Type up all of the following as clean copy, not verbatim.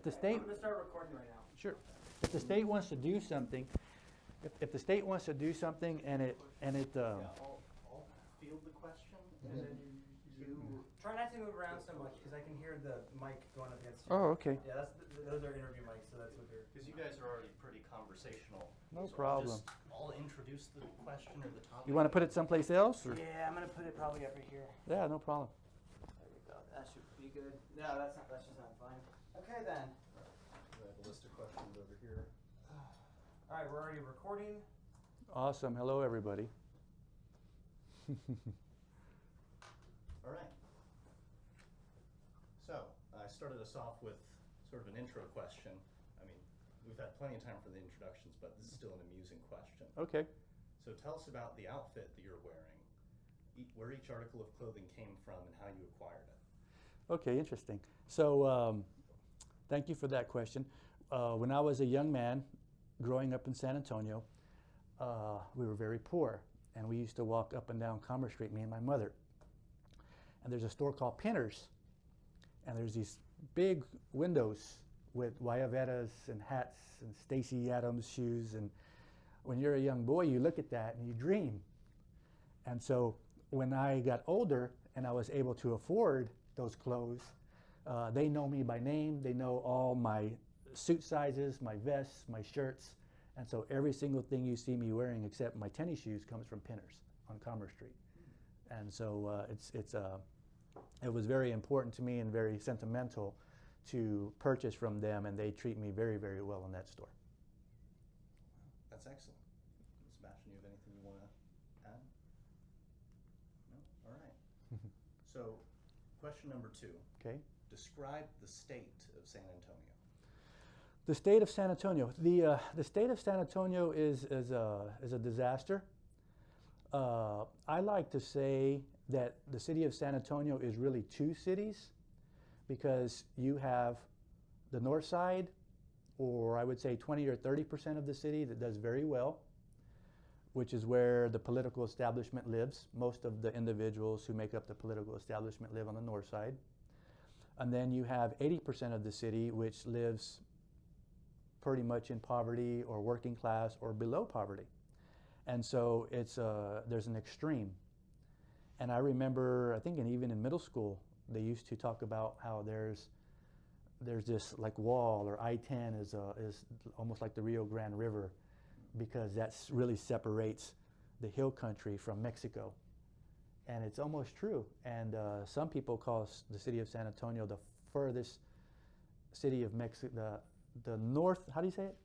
If the state, I'm going to start recording right now. sure. If the state wants to do something, if the state wants to do something and it I'll field the question, and then you Try not to move around so much because I can hear the mic going up against you. Oh, okay. Yeah, those are interview mics, so that's what they're. because you guys are already pretty conversational. No so problem. I'll introduce the question or the topic. You want to put it someplace else? Or? Yeah, I'm going to put it probably over here. Yeah, no problem. There we go. That should be good. No, that's just not fine. Okay then. I have a list of questions over here. All right, we're already recording. Awesome. Hello, everybody. All right. So I started us off with sort of an intro question. I mean, we've had plenty of time for the introductions, but this is still an amusing question. Okay. So tell us about the outfit that you're wearing, where each article of clothing came from, and how you acquired it. Okay, interesting. So thank you for that question. When I was a young man growing up in San Antonio, we were very poor, and we used to walk up and down Commerce Street, me and my mother. And there's a store called Pinner's, and there's these big windows with Guayaberas and hats and Stacey Adams shoes. And when you're a young boy, you look at that and you dream. And so when I got older and I was able to afford those clothes, they know me by name. They know all my suit sizes, my vests, my shirts. And so every single thing you see me wearing except my tennis shoes comes from Pinner's on Commerce Street. And so it was very important to me and very sentimental to purchase from them, and they treat me very, very well in that store. That's excellent. Sebastian, you have anything you want to add? No? All right. So, question number 2. Okay. Describe the state of San Antonio. The state of San Antonio. The state of San Antonio is a disaster. I like to say that the city of San Antonio is really 2 cities, because you have the north side, or I would say 20 or 30% of the city that does very well, which is where the political establishment lives. Most of the individuals who make up the political establishment live on the north side. And then you have 80% of the city which lives pretty much in poverty or working class or below poverty. And so there's an extreme. And I remember, I think even in middle school, they used to talk about how there's this like wall, or I-10 is almost like the Rio Grande River, because that really separates the hill country from Mexico. And it's almost true. And some people call the city of San Antonio the furthest city of Mexico, the north, how do you say it?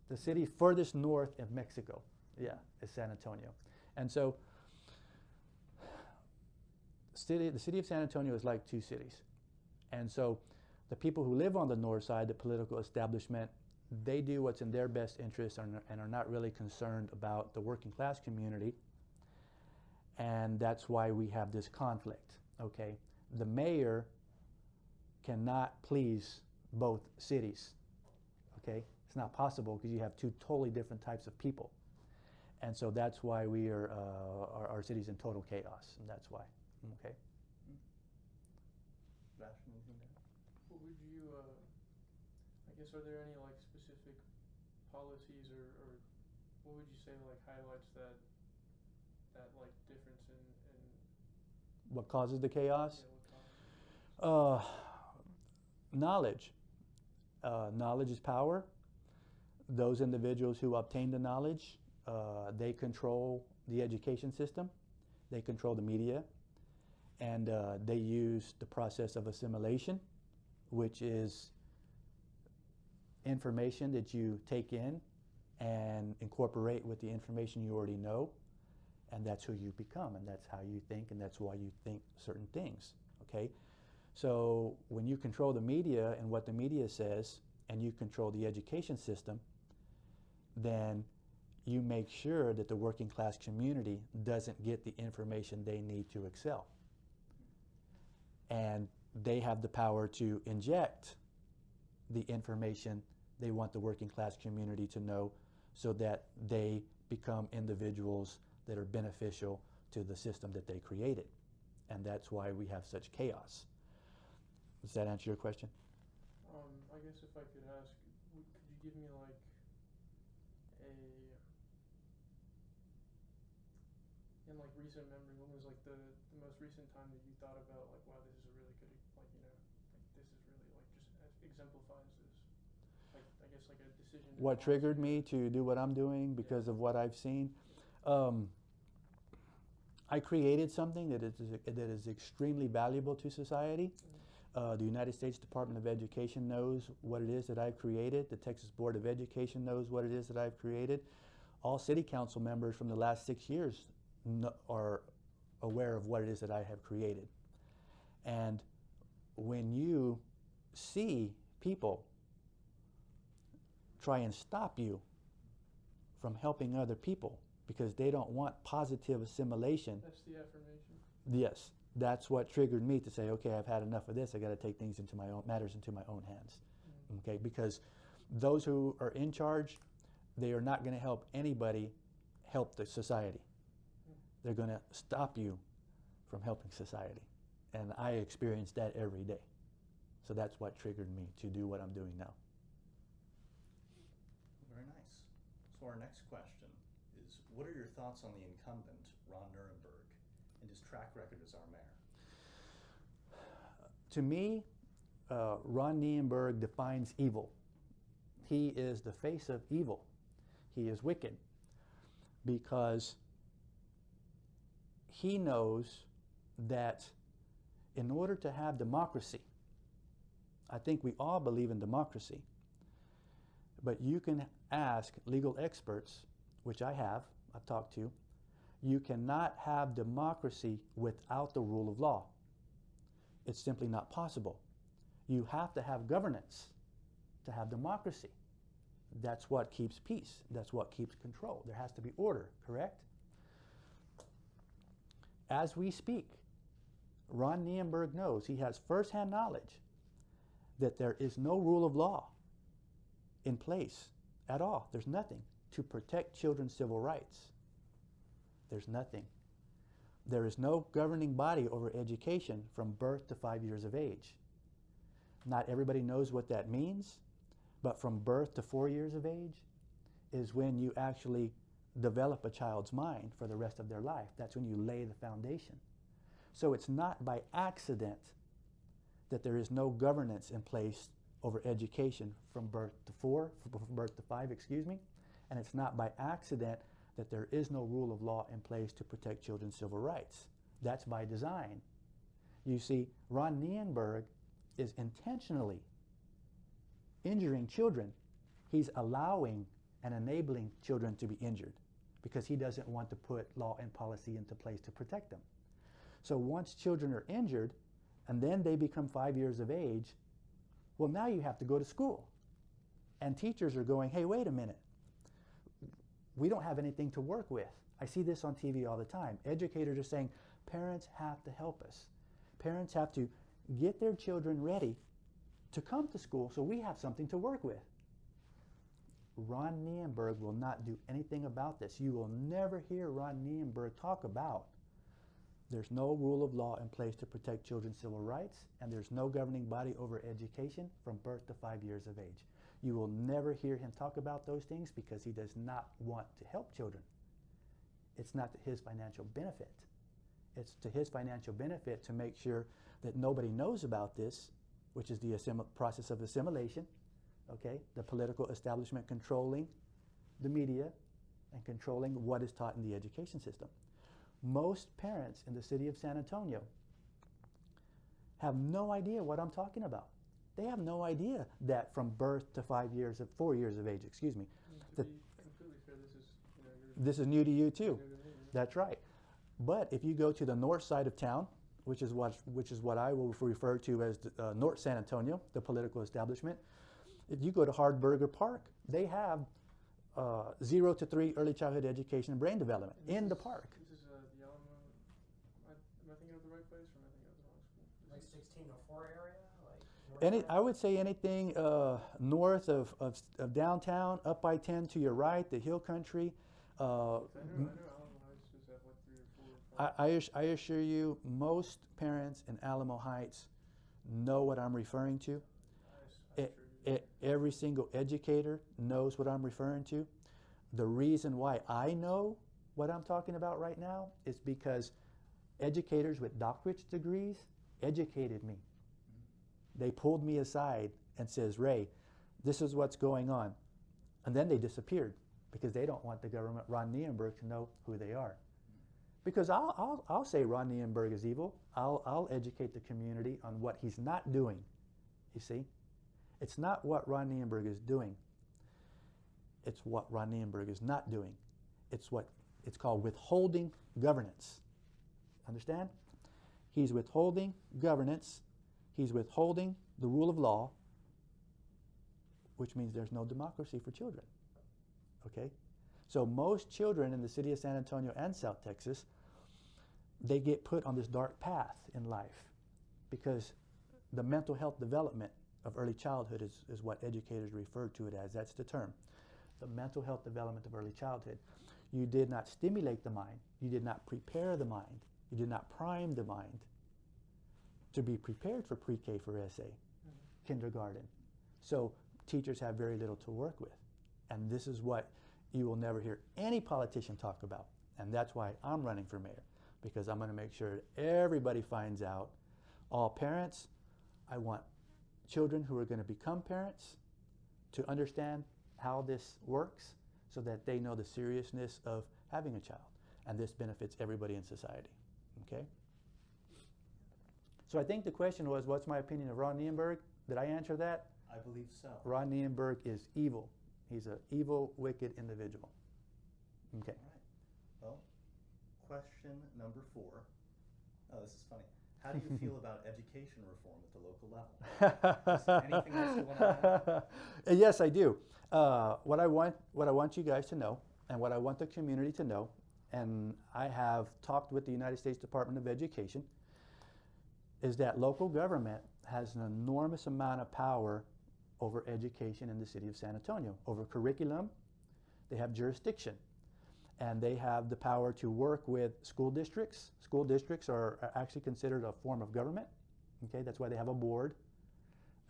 The city furthest north of Mexico, yeah, is San Antonio. And so the city of San Antonio is like 2 cities. And so the people who live on the north side, the political establishment, they do what's in their best interest and are not really concerned about the working class community. And that's why we have this conflict, okay? The mayor cannot please both cities, okay? It's not possible because you have 2 totally different types of people. And so that's why our city's in total chaos, and that's why. Okay. Sebastian, anything to add? What would you, I guess, are there any like specific policies or what would you say like highlights that like difference in What causes the chaos? yeah, what Knowledge. Knowledge is power. Those individuals who obtain the knowledge, they control the education system, they control the media, and they use the process of assimilation, which is information that you take in and incorporate with the information you already know, and that's who you become, and that's how you think, and that's why you think certain things, okay? So when you control the media and what the media says, and you control the education system, then you make sure that the working class community doesn't get the information they need to excel. And they have the power to inject the information they want the working class community to know, so that they become individuals that are beneficial to the system that they created. And that's why we have such chaos. Does that answer your question? I I guess if I could ask, could you give me like in like recent memory, when was like the most recent time that you thought about like, wow, this is a really good, like, you know, like this is really like just exemplifies this. Like, I guess like a decision. What triggered me to do what I'm doing because of what I've seen? I created something that is extremely valuable to society. The United States Department of Education knows what it is that I've created. The Texas Board of Education knows what it is that I've created. All city council members from the last 6 years are aware of what it is that I have created. And when you see people try and stop you from helping other people because they don't want positive assimilation. That's the affirmation. Yes, that's what triggered me to say, okay, I've had enough of this. I got to take things into my own matters into my own hands. Okay, because those who are in charge, they are not going to help anybody help the society. They're going to stop you from helping society. And I experience that every day. So that's what triggered me to do what I'm doing now. Very nice. So our next question is, what are your thoughts on the incumbent, Ron Nirenberg, and his track record as our mayor? To me, Ron Nirenberg defines evil. He is the face of evil. He is wicked because he knows that in order to have democracy, I think we all believe in democracy, but you can ask legal experts, which I've talked to, you cannot have democracy without the rule of law. It's simply not possible. You have to have governance to have democracy. That's what keeps peace. That's what keeps control. There has to be order, correct? As we speak, Ron Nirenberg knows, he has firsthand knowledge that there is no rule of law in place at all. There's nothing to protect children's civil rights. There's nothing. There is no governing body over education from birth to 5 years of age. Not everybody knows what that means, but from birth to 4 years of age is when you actually develop a child's mind for the rest of their life. That's when you lay the foundation. So it's not by accident that there is no governance in place over education from birth to 5, and it's not by accident that there is no rule of law in place to protect children's civil rights. That's by design. You see, Ron Nirenberg is intentionally injuring children. He's allowing and enabling children to be injured because he doesn't want to put law and policy into place to protect them. So once children are injured and then they become 5 years of age, well, now you have to go to school. And teachers are going, hey, wait a minute. We don't have anything to work with. I see this on TV all the time. Educators are saying, parents have to help us. Parents have to get their children ready to come to school so we have something to work with. Ron Nirenberg will not do anything about this. You will never hear Ron Nirenberg talk about there's no rule of law in place to protect children's civil rights, and there's no governing body over education from birth to 5 years of age. You will never hear him talk about those things because he does not want to help children. It's not to his financial benefit. It's to his financial benefit to make sure that nobody knows about this, which is the process of assimilation, okay? The political establishment controlling the media and controlling what is taught in the education system. Most parents in the city of San Antonio have no idea what I'm talking about. They have no idea that from birth to 4 years of age, To be completely fair, this is new to you too. new to me, That's right. But if you go to the north side of town, which is what I will refer to as North San Antonio, the political establishment, if you go to Hardberger Park, they have 0 to 3 early childhood education and brain development in the park. This is the Alamo. Am I thinking of the right place, or am I thinking of the wrong school? Like 1604 area? Like north I would say anything north of downtown, up by 10 to your right, the hill country. I know Alamo Heights just have like 3 or 4 or 5. I assure you, most parents in Alamo Heights know what I'm referring to. Every single educator knows what I'm referring to. The reason why I know what I'm talking about right now is because educators with doctorate degrees educated me. They pulled me aside and says, Ray, this is what's going on. And then they disappeared because they don't want the government, Ron Nirenberg, to know who they are. Because I'll say Ron Nirenberg is evil. I'll educate the community on what he's not doing. You see? It's not what Ron Nirenberg is doing. It's what Ron Nirenberg is not doing. It's called withholding governance. Understand? He's withholding governance. He's withholding the rule of law, which means there's no democracy for children. Okay? So most children in the city of San Antonio and South Texas, they get put on this dark path in life because the mental health development of early childhood is what educators refer to it as. That's the term. The mental health development of early childhood. You did not stimulate the mind. You did not prepare the mind. You did not prime the mind to be prepared for pre-K, for SA, kindergarten. So teachers have very little to work with. And this is what you will never hear any politician talk about. And that's why I'm running for mayor, because I'm going to make sure everybody finds out. All parents, I want children who are going to become parents to understand how this works so that they know the seriousness of having a child. And this benefits everybody in society. Okay? So I think the question was, what's my opinion of Ron Nirenberg? Did I answer that? I believe so. Ron Nirenberg is evil. He's an evil, wicked individual. Okay. All right. Well, question number 4. Oh, this is funny. How do you feel about education reform at the local level? Is there anything else you want to add? Yes, I do. What I want you guys to know, and what I want the community to know, and I have talked with the United States Department of Education, is that local government has an enormous amount of power over education in the city of San Antonio. Over curriculum, they have jurisdiction. And they have the power to work with school districts. School districts are actually considered a form of government. Okay, that's why they have a board,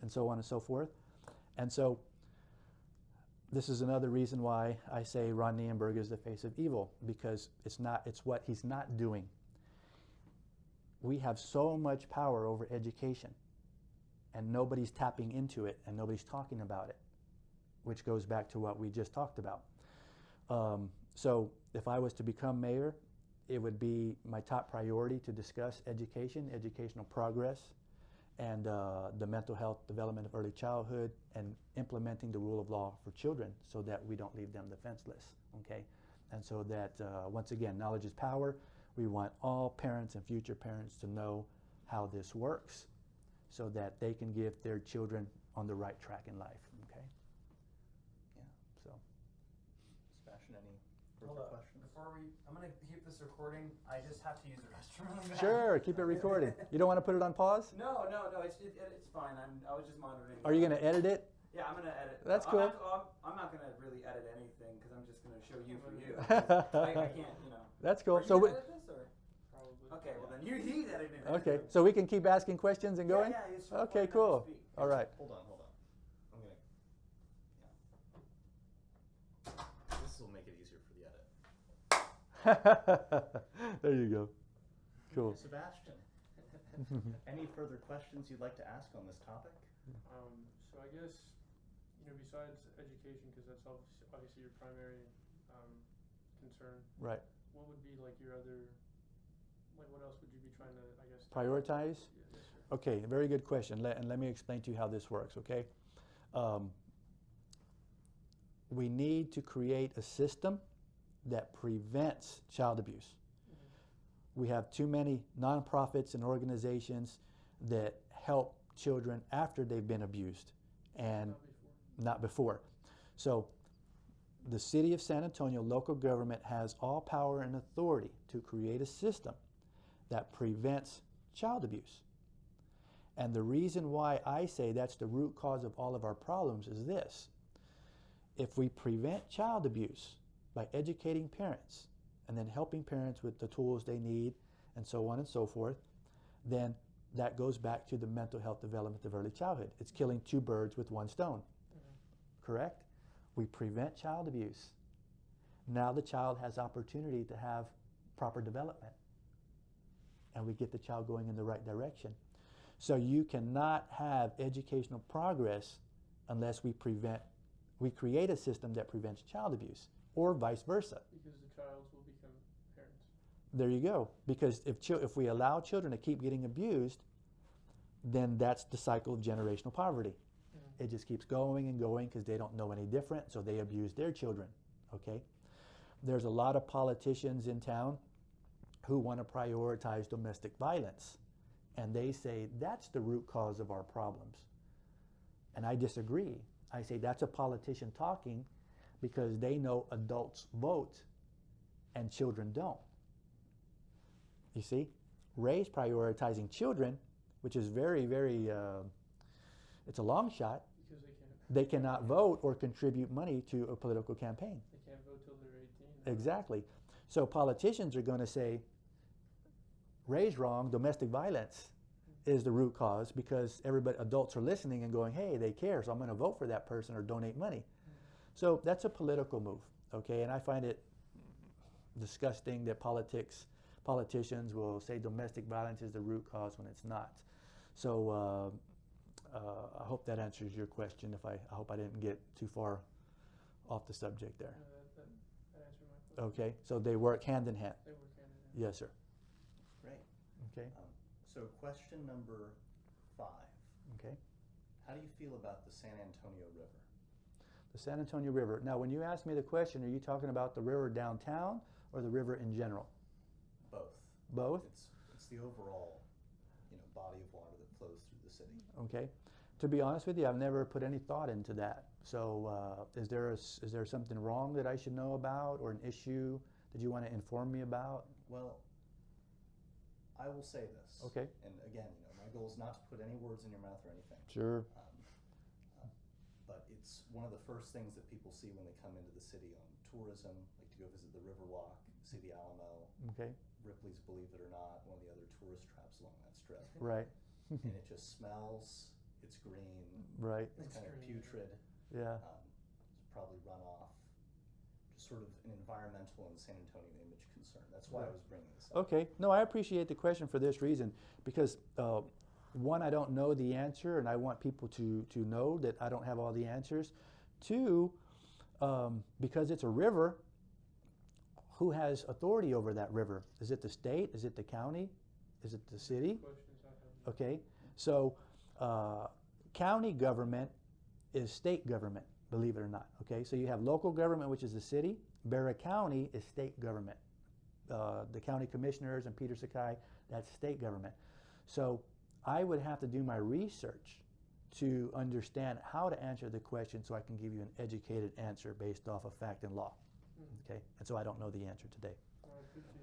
and so on and so forth. And so this is another reason why I say Ron Nirenberg is the face of evil, because it's what he's not doing. We have so much power over education, and nobody's tapping into it, and nobody's talking about it, which goes back to what we just talked about. So if I was to become mayor, it would be my top priority to discuss education, educational progress, and the mental health development of early childhood, and implementing the rule of law for children so that we don't leave them defenseless, okay? And so that, once again, knowledge is power. We want all parents and future parents to know how this works so that they can give their children on the right track in life, okay? Yeah. So. Sebastian, any Hold further up. questions? I'm gonna keep this recording. I just have to use the restroom really bad. Sure, keep it recorded. You don't want to put it on pause? No, it's fine. I was just monitoring. Are you going to edit it? Yeah, I'm gonna edit. That's cool. I'm not gonna really edit anything because I'm just gonna show you for you. I can't, you know. That's cool. Are you So gonna edit this or? Probably. Okay, well then he's editing it. okay, so we can keep asking questions and going? Yeah, it's just Okay, letting them cool. speak. All right. Hold on. I'm gonna. Yeah. This will make it easier for the edit. There you go. Cool. Sebastian, any further questions you'd like to ask on this topic? So I guess, besides education, because that's obviously your primary concern. Right. What would be like your other, what else would you be trying to, I guess, Prioritize? Yeah, yes, sir. Okay, very good question. And let me explain to you how this works, okay? We need to create a system that prevents child abuse. Mm-hmm. We have too many nonprofits and organizations that help children after they've been abused and not before. So the city of San Antonio local government has all power and authority to create a system that prevents child abuse. And the reason why I say that's the root cause of all of our problems is this. If we prevent child abuse by educating parents and then helping parents with the tools they need and so on and so forth, then that goes back to the mental health development of early childhood. It's killing two birds with one stone, correct? We prevent child abuse. Now the child has opportunity to have proper development, and we get the child going in the right direction. So you cannot have educational progress unless we create a system that prevents child abuse, or vice versa. Because the child will become parents. There you go. Because if we allow children to keep getting abused, then that's the cycle of generational poverty. It just keeps going and going because they don't know any different, so they abuse their children, okay? There's a lot of politicians in town who want to prioritize domestic violence, and they say that's the root cause of our problems. And I disagree. I say that's a politician talking because they know adults vote and children don't. You see? Ray's prioritizing children, which is very, very, it's a long shot. Because They cannot vote or contribute money to a political campaign. they can't vote till they're 18. Exactly. So politicians are going to say, Ray's wrong, domestic violence is the root cause because adults are listening and going, hey, they care, so I'm going to vote for that person or donate money. So that's a political move, okay? And I find it disgusting that politicians will say domestic violence is the root cause when it's not. So I hope that answers your question. I hope I didn't get too far off the subject there. No, that answered my question. Okay, so they work hand in hand. They work hand in hand. Yes, sir. Great. Okay. So question number 5. Okay. How do you feel about the San Antonio River? The San Antonio River. Now, when you ask me the question, are you talking about the river downtown or the river in general? Both. Both? It's the overall, body of water that flows through the city. Okay. To be honest with you, I've never put any thought into that. So, is there something wrong that I should know about, or an issue that you want to inform me about? Well, I will say this. Okay. And again, my goal is not to put any words in your mouth or anything. Sure. But it's one of the first things that people see when they come into the city on tourism, like to go visit the Riverwalk, see the Alamo, Okay. Ripley's Believe It or Not, one of the other tourist traps along that strip. Right. And it just smells, it's green, Right. it's kind of Extreme. putrid, Yeah. it's probably runoff, just sort of an environmental and San Antonio image concern. That's why I was bringing this up. Okay. No, I appreciate the question for this reason because one, I don't know the answer, and I want people to know that I don't have all the answers. Two, because it's a river, who has authority over that river? Is it the state? Is it the county? Is it the city? Questions I have. Okay, so county government is state government, believe it or not. Okay, so you have local government, which is the city. Barra County is state government. The county commissioners and Peter Sakai, that's state government. So I would have to do my research to understand how to answer the question so I can give you an educated answer based off of fact and law. Okay, and so I don't know the answer today. Well, I appreciate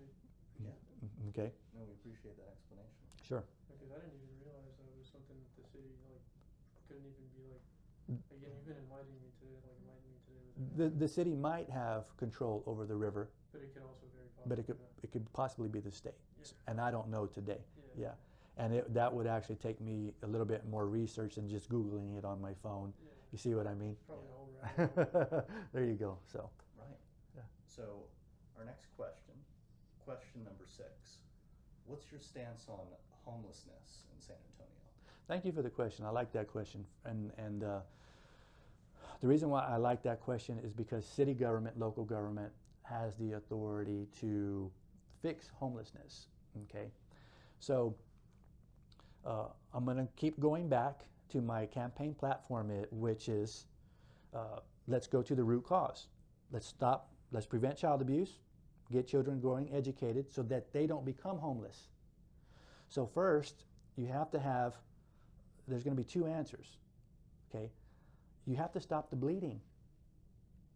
Okay, No, we appreciate that explanation. sure. because I didn't even realize that it was something that the city couldn't even be again, you've been enlightening me today with The city might have control over the river, but it could also very possibly but it could possibly be the state, Yeah. and I don't know today. Yeah. Yeah, and that would actually take me a little bit more research than just Googling it on my phone. Yeah. You see what I mean? Probably a whole rabbit hole. There you go. So, Right. Yeah. So our next question number 6. What's your stance on homelessness in San Antonio? thank you for the question. I like that question, and the reason why I like that question is because city government, local government, has the authority to fix homelessness. Okay, so I'm going to keep going back to my campaign platform, which is let's go to the root cause. Let's prevent child abuse, get children growing educated so that they don't become homeless. So first, you have to have, there's going to be 2 answers, okay? You have to stop the bleeding.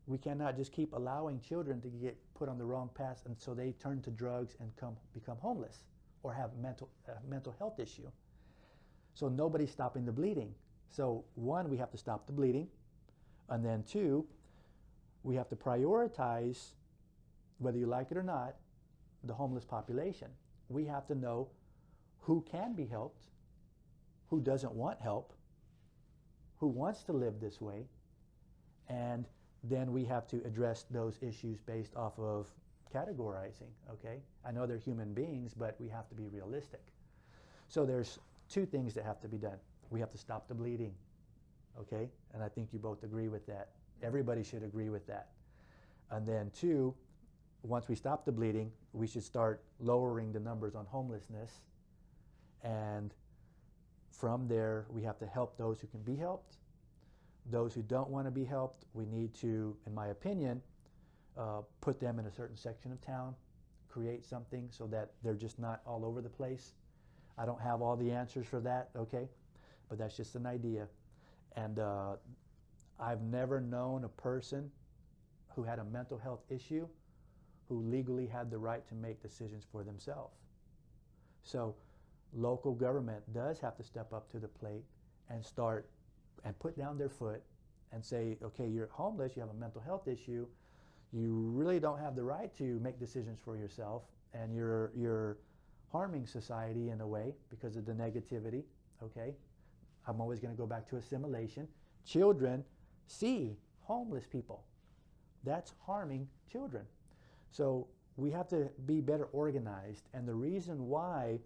We cannot just keep allowing children to get put on the wrong path and so they turn to drugs and become homeless or have mental health issue. So nobody's stopping the bleeding. So 1, we have to stop the bleeding, and then 2, we have to prioritize, whether you like it or not, the homeless population. We have to know who can be helped who doesn't want help, who wants to live this way, and then we have to address those issues based off of categorizing, okay? I know they're human beings, but we have to be realistic. So there's two things that have to be done. We have to stop the bleeding, okay? And I think you both agree with that. Everybody should agree with that. And then two, once we stop the bleeding, we should start lowering the numbers on homelessness. And from there, we have to help those who can be helped. Those who don't want to be helped, we need to, in my opinion, put them in a certain section of town, create something so that they're just not all over the place. I don't have all the answers for that, okay? But that's just an idea. And I've never known a person who had a mental health issue who legally had the right to make decisions for themselves. So local government does have to step up to the plate and start and put down their foot and say, okay, you're homeless, you have a mental health issue, you really don't have the right to make decisions for yourself, and you're harming society in a way because of the negativity, okay? I'm always going to go back to assimilation. Children see homeless people. That's harming children. So we have to be better organized, and the reason why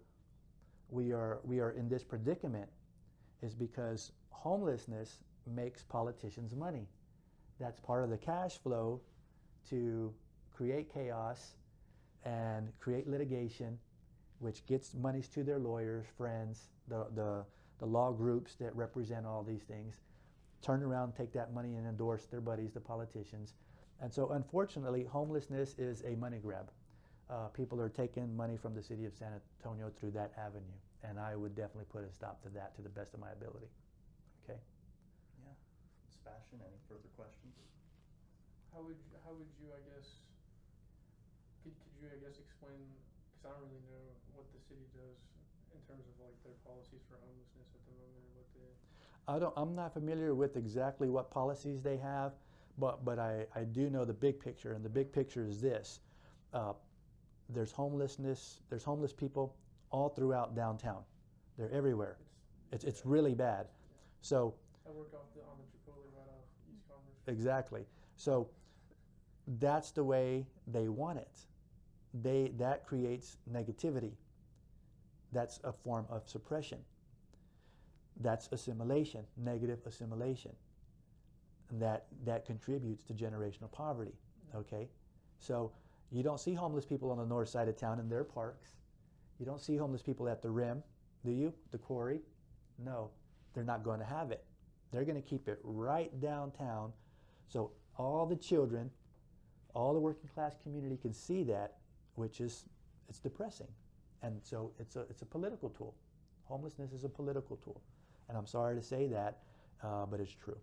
we are in this predicament is because homelessness makes politicians money. That's part of the cash flow to create chaos and create litigation, which gets monies to their lawyers, friends, the law groups that represent all these things, turn around, take that money and endorse their buddies, the politicians. And so unfortunately, homelessness is a money grab. People are taking money from the city of San Antonio through that avenue, and I would definitely put a stop to that to the best of my ability. Okay? Yeah. Sebastian, any further questions? How would you, I guess, could you, I guess, explain, because I don't really know what the city does in terms of like their policies for homelessness at the moment, or what they... I'm not familiar with exactly what policies they have, but I do know the big picture, and the big picture is this. There's homelessness, there's homeless people all throughout downtown. They're everywhere. It's really bad. So I work on the Chipotle right off East Commerce. exactly. So that's the way they want it. That creates negativity. That's a form of suppression. That's assimilation, negative assimilation. That contributes to generational poverty, okay? So you don't see homeless people on the north side of town in their parks. You don't see homeless people at the Rim, do you? The Quarry? No, they're not going to have it. They're going to keep it right downtown so all the children, all the working class community can see that, which is, it's depressing. And so it's a political tool. Homelessness is a political tool. And I'm sorry to say that, but it's true.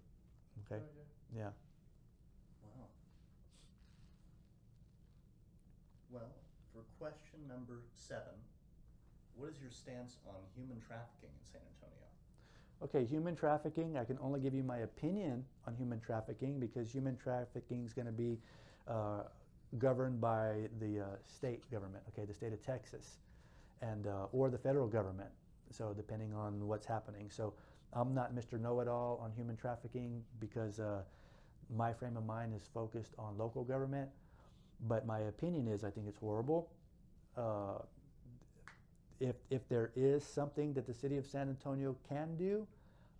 Okay? Oh, yeah. Yeah. Wow. Well, for question number 7, what is your stance on human trafficking in San Antonio? Okay, human trafficking, I can only give you my opinion on human trafficking because human trafficking is going to be governed by the state government, okay, the state of Texas, and or the federal government, so depending on what's happening. So I'm not Mr. Know-it-all on human trafficking because my frame of mind is focused on local government, but my opinion is I think it's horrible. If there is something that the city of San Antonio can do,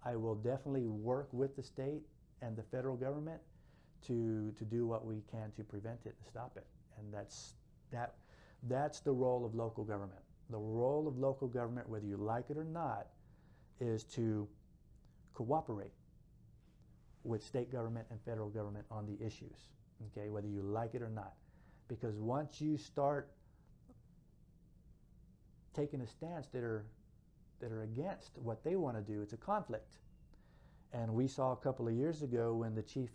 I will definitely work with the state and the federal government to do what we can to prevent it and stop it. And that's the role of local government. The role of local government, whether you like it or not, is to cooperate with state government and federal government on the issues, okay, whether you like it or not. Because once you start taking a stance that are against what they want to do, it's a conflict. And we saw a couple of years ago when the Chief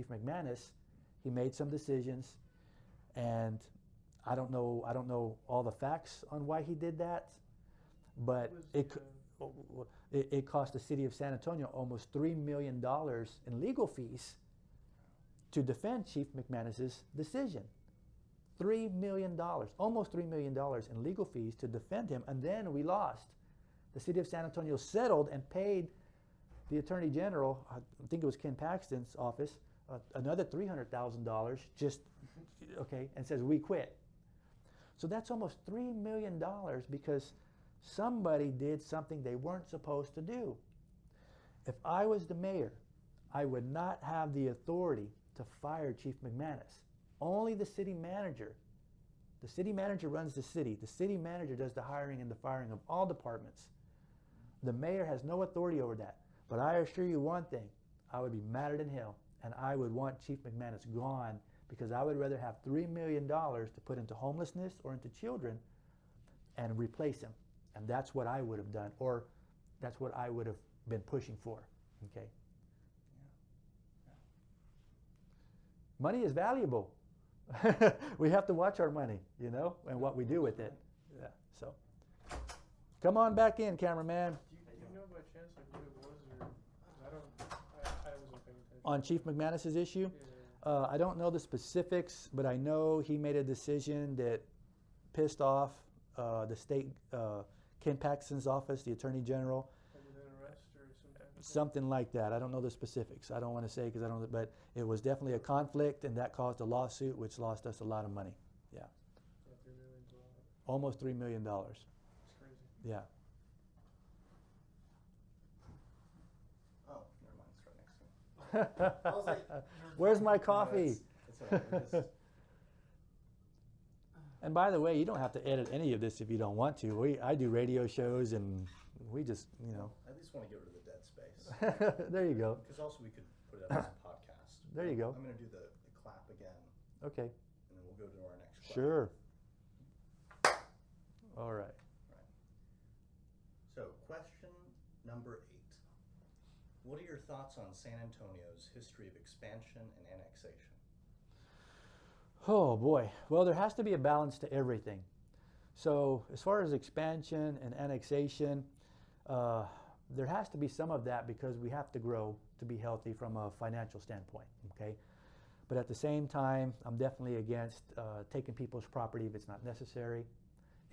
McManus, he made some decisions, and I don't know all the facts on why he did that, but it cost the city of San Antonio almost $3 million in legal fees to defend Chief McManus's decision. $3 million, almost $3 million in legal fees to defend him, and then we lost. the city of San Antonio settled and paid the Attorney General, I think it was Ken Paxton's office, another $300,000 just, okay, and says we quit. So that's almost $3 million because somebody did something they weren't supposed to do. If I was the mayor, I would not have the authority to fire Chief McManus. Only the city manager. The city manager runs the city. The city manager does the hiring and the firing of all departments. The mayor has no authority over that. But I assure you one thing, I would be madder than hell, and I would want Chief McManus gone because I would rather have $3 million to put into homelessness or into children and replace him. And that's what I would have done, or that's what I would have been pushing for, okay? Money is valuable. We have to watch our money, you know, and what we do with it. Yeah, so. Come on back in, cameraman. Do you know by chance like what it was, or 'cause I wasn't paying attention. On Chief McManus's issue, Yeah. I don't know the specifics, but I know he made a decision that pissed off the state, Ken Paxton's office, the Attorney General, Like with an arrest or something. something like that. I don't know the specifics. I don't want to say because I don't, but it was definitely a conflict, and that caused a lawsuit, which lost us a lot of money. Yeah, Yeah, $3 million's a lot. almost $3 million. It's crazy. Yeah. Oh, never mind, it's right next to me. I was like, Where's my No, coffee? it's all right, we're just- And by the way, you don't have to edit any of this if you don't want to. I do radio shows, and we just, you know. I at least want to get rid of the dead space. There you go. Because also we could put it up as a podcast. There you go. I'm going to do the clap again, Okay. and then we'll go to our next question. Sure. All right. Right. So, question number 8. What are your thoughts on San Antonio's history of expansion and annexation? Oh boy. Well, there has to be a balance to everything. So as far as expansion and annexation, there has to be some of that because we have to grow to be healthy from a financial standpoint, okay? But at the same time, I'm definitely against taking people's property if it's not necessary,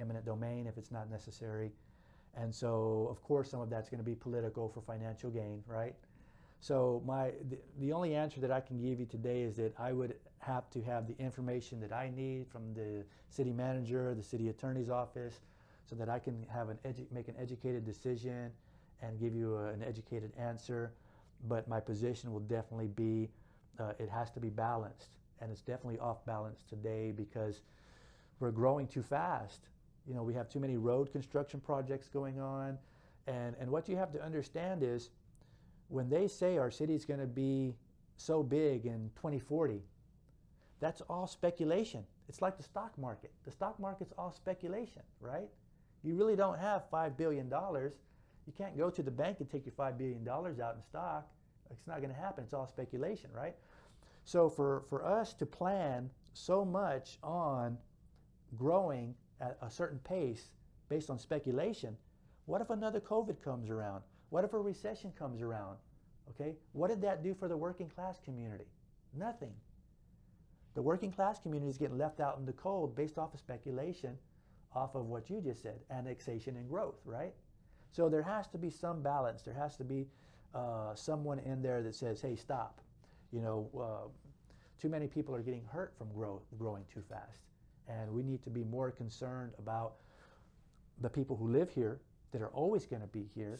eminent domain if it's not necessary. And so, of course, some of that's going to be political for financial gain, right? So the only answer that I can give you today is that I would have to have the information that I need from the city manager, the city attorney's office, so that I can have make an educated decision and give you an educated answer. But my position will definitely be, it has to be balanced. And it's definitely off balance today because we're growing too fast. You know, we have too many road construction projects going on. And what you have to understand is, when they say our city's going to be so big in 2040, that's all speculation. It's like the stock market. The stock market's all speculation, right? You really don't have $5 billion. You can't go to the bank and take your $5 billion out in stock. It's not going to happen. It's all speculation, right? So for us to plan so much on growing at a certain pace based on speculation, what if another COVID comes around? What if a recession comes around? Okay, what did that do for the working class community? Nothing. The working class community is getting left out in the cold based off of speculation, off of what you just said, annexation and growth, right? So there has to be some balance. There has to be someone in there that says, hey, stop. You know, too many people are getting hurt from growing too fast. And we need to be more concerned about the people who live here that are always going to be here.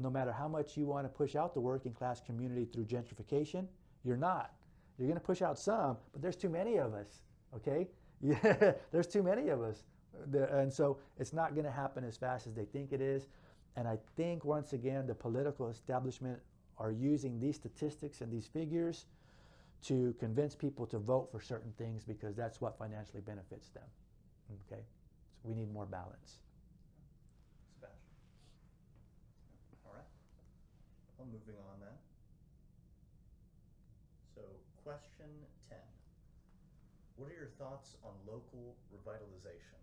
No matter how much you want to push out the working class community through gentrification, you're not. You're going to push out some, but there's too many of us, okay? Yeah, there's too many of us. And so it's not going to happen as fast as they think it is. And I think, once again, the political establishment are using these statistics and these figures to convince people to vote for certain things because that's what financially benefits them, okay? So we need more balance. Sebastian. All right. Well, moving on then. So, question 10. What are your thoughts on local revitalization?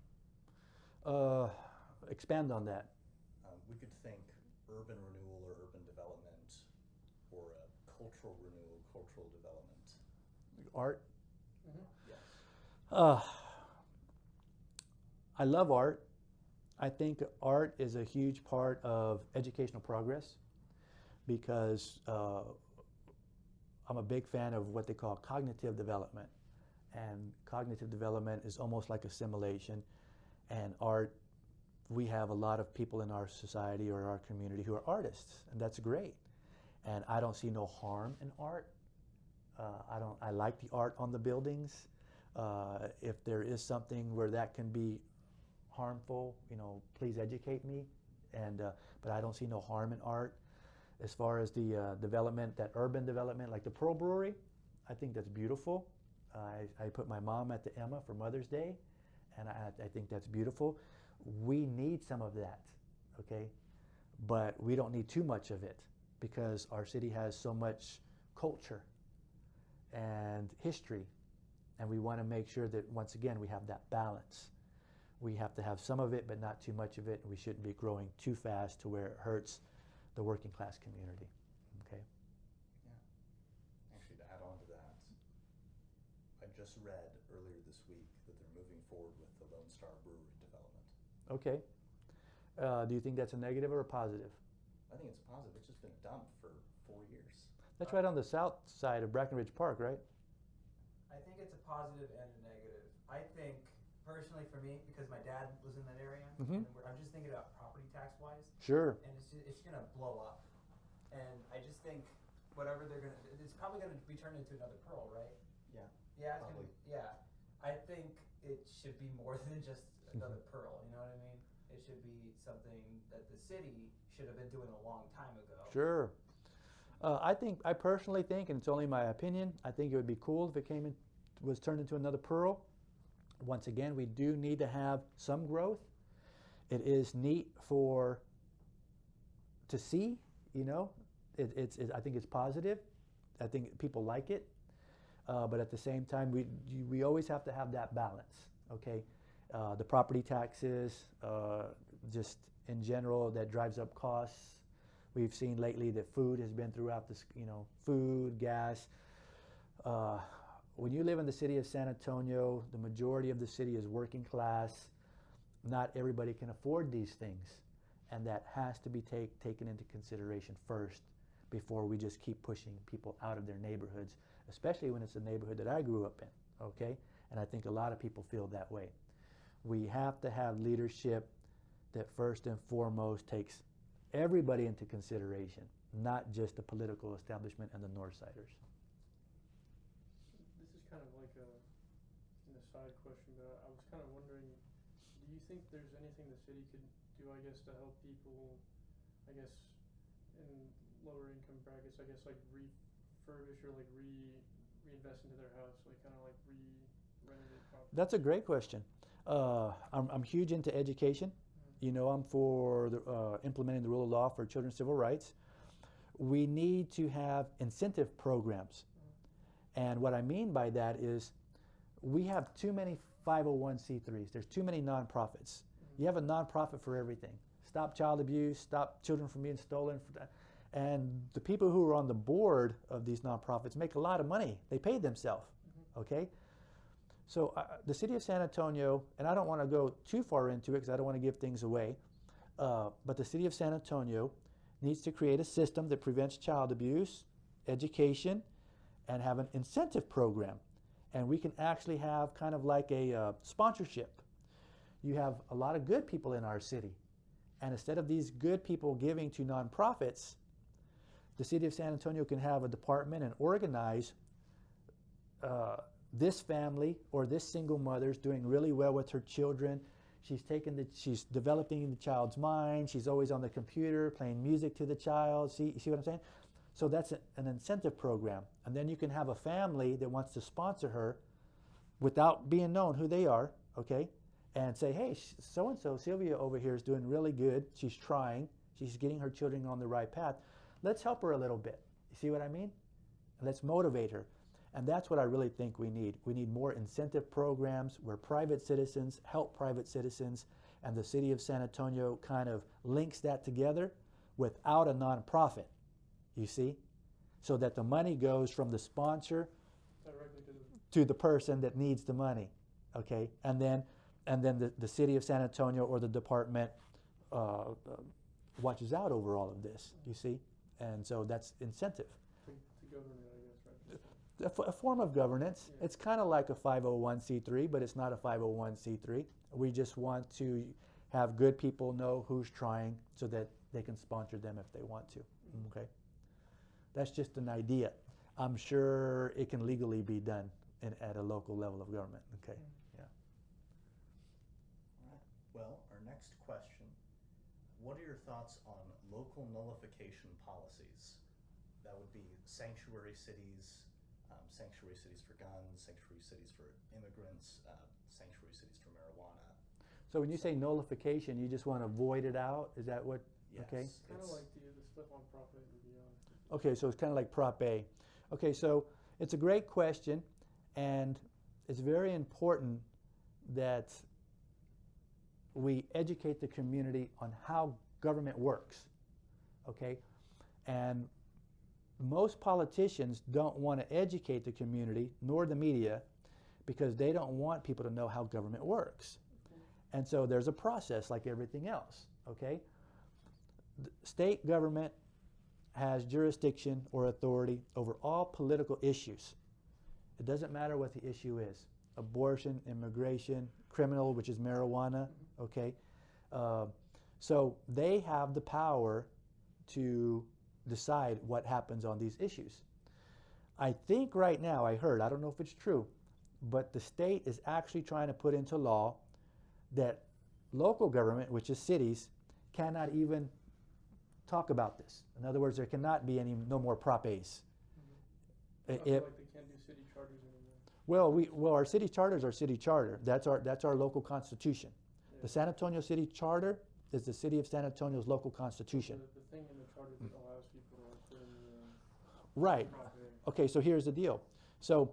Expand on that. We could think urban renewal or urban development, or cultural renewal, cultural development. Art. Yes. I love art. I think art is a huge part of educational progress because I'm a big fan of what they call cognitive development. And cognitive development is almost like assimilation. And art, we have a lot of people in our society or our community who are artists, and that's great. And I don't see no harm in art. I like the art on the buildings. If there is something where that can be harmful, you know, please educate me. And but I don't see no harm in art. As far as the development, that urban development, like the Pearl Brewery, I think that's beautiful. I put my mom at the Emma for Mother's Day, and I think that's beautiful. We need some of that, okay? But we don't need too much of it because our city has so much culture and history, and we want to make sure that, once again, we have that balance. We have to have some of it, but not too much of it, and we shouldn't be growing too fast to where it hurts the working class community, okay? Yeah. Actually, to add on to that, I just read earlier this week that they're moving forward with the Lone Star Brewery development. Okay. Do you think that's a negative or a positive? I think it's positive. It's just been a dump for 4 years. That's right on the south side of Brackenridge Park, right? I think it's a positive and a negative. I think, personally for me, because my dad lives in that area, Mhm. and I'm just thinking about property tax wise, Sure. and it's gonna blow up. And I just think whatever they're gonna, it's probably gonna be turned into another Pearl, right? Yeah. Yeah, it's Probably. gonna, yeah. I think it should be more than just another Pearl, you know what I mean? It should be something that the city should have been doing a long time ago. Sure. I personally think, and it's only my opinion, I think it would be cool if it was turned into another Pearl. Once again, we do need to have some growth. It is neat to see, you know. I think it's positive. I think people like it. But at the same time, we always have to have that balance, okay? The property taxes, just in general, that drives up costs. We've seen lately that food has been throughout this, you know, food, gas. When you live in the city of San Antonio, the majority of the city is working class. Not everybody can afford these things. And that has to be taken into consideration first before we just keep pushing people out of their neighborhoods, especially when it's a neighborhood that I grew up in, okay? And I think a lot of people feel that way. We have to have leadership that first and foremost takes everybody into consideration, not just the political establishment and the Northsiders. This is kind of like an aside question, but I was kind of wondering, do you think there's anything the city could do, I guess, to help people, I guess, in lower income brackets, I guess, like refurbish or like reinvest into their house, like kind of like renovate property? That's a great question. I'm huge into education. You know, I'm for implementing the rule of law for children's civil rights. We need to have incentive programs. And what I mean by that is we have too many 501c3s. There's too many nonprofits. You have a nonprofit for everything. Stop child abuse, stop children from being stolen. And the people who are on the board of these nonprofits make a lot of money. They pay themselves, okay? So the city of San Antonio, and I don't want to go too far into it because I don't want to give things away, but the city of San Antonio needs to create a system that prevents child abuse, education, and have an incentive program. And we can actually have kind of like a sponsorship. You have a lot of good people in our city. And instead of these good people giving to nonprofits, the city of San Antonio can have a department and organize this family or this single mother's doing really well with her children. She's developing the child's mind. She's always on the computer playing music to the child. See what I'm saying? So that's an incentive program. And then you can have a family that wants to sponsor her without being known who they are, okay? And say, hey, so-and-so, Sylvia over here is doing really good. She's trying. She's getting her children on the right path. Let's help her a little bit. You see what I mean? Let's motivate her. And that's what I really think we need. We need more incentive programs where private citizens help private citizens, and the city of San Antonio kind of links that together without a nonprofit, you see? So that the money goes from the sponsor Directly to the person that needs the money, okay? And then and then the city of San Antonio or the department watches out over all of this, you see? And so that's incentive. To govern it, I guess, right? A form of governance. Yeah. It's kind of like a 501c3, but it's not a 501c3. We just want to have good people know who's trying so that they can sponsor them if they want to. Okay? That's just an idea. I'm sure it can legally be done at a local level of government. Okay? Yeah. All right. Well, our next question, what are your thoughts on local nullification policies? That would be sanctuary cities for guns, sanctuary cities for immigrants, sanctuary cities for marijuana. So when you say nullification, you just want to void it out? Is that what? Yes, Okay. Kind of like the stuff on Prop 8 and beyond. Okay, so it's kind of like Prop A. Okay, so it's a great question, and it's very important that we educate the community on how government works, okay? And most politicians don't want to educate the community, nor the media, because they don't want people to know how government works. And so there's a process like everything else, okay? The state government has jurisdiction or authority over all political issues. It doesn't matter what the issue is. Abortion, immigration, criminal, which is marijuana, okay? So they have the power to decide what happens on these issues. I think right now, I don't know if it's true, but the state is actually trying to put into law that local government, which is cities, cannot even talk about this. In other words, there cannot be no more Prop A's. I feel like they can't do city charters anymore. Well, our city charters are city charter. That's our local constitution. Yeah. The San Antonio City Charter is the city of San Antonio's local constitution. The thing in the charter that allows people to put in Right. Prop A. Okay, so here's the deal. So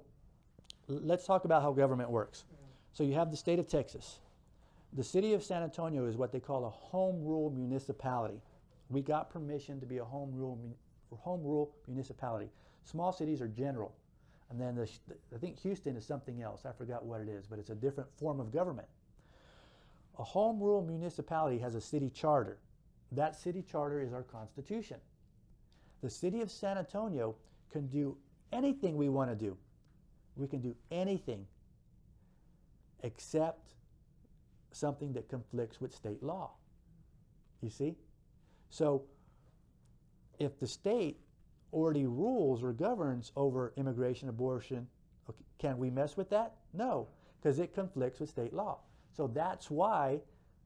let's talk about how government works. So you have the state of Texas. The city of San Antonio is what they call a home rule municipality. We got permission to be a home rule municipality. Small cities are general. And then I think Houston is something else. I forgot what it is, but it's a different form of government. A home rule municipality has a city charter. That city charter is our constitution. The city of San Antonio can do anything we want to do. We can do anything except something that conflicts with state law. You see? So if the state already rules or governs over immigration, abortion, okay, can we mess with that? No, because it conflicts with state law. So that's why,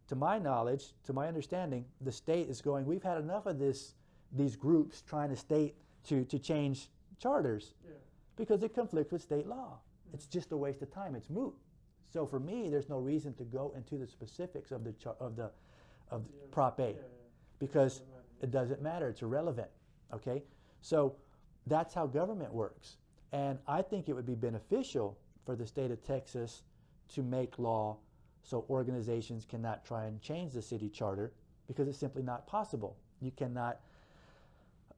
to my knowledge, to my understanding, the state is going, we've had enough of these groups trying to change charters, Yeah. because it conflicts with state law. It's just a waste of time. It's moot. So for me, there's no reason to go into the specifics of the Prop A, because it doesn't matter. It's irrelevant. Okay, so that's how government works, and I think it would be beneficial for the state of Texas to make law so organizations cannot try and change the city charter, because it's simply not possible. You cannot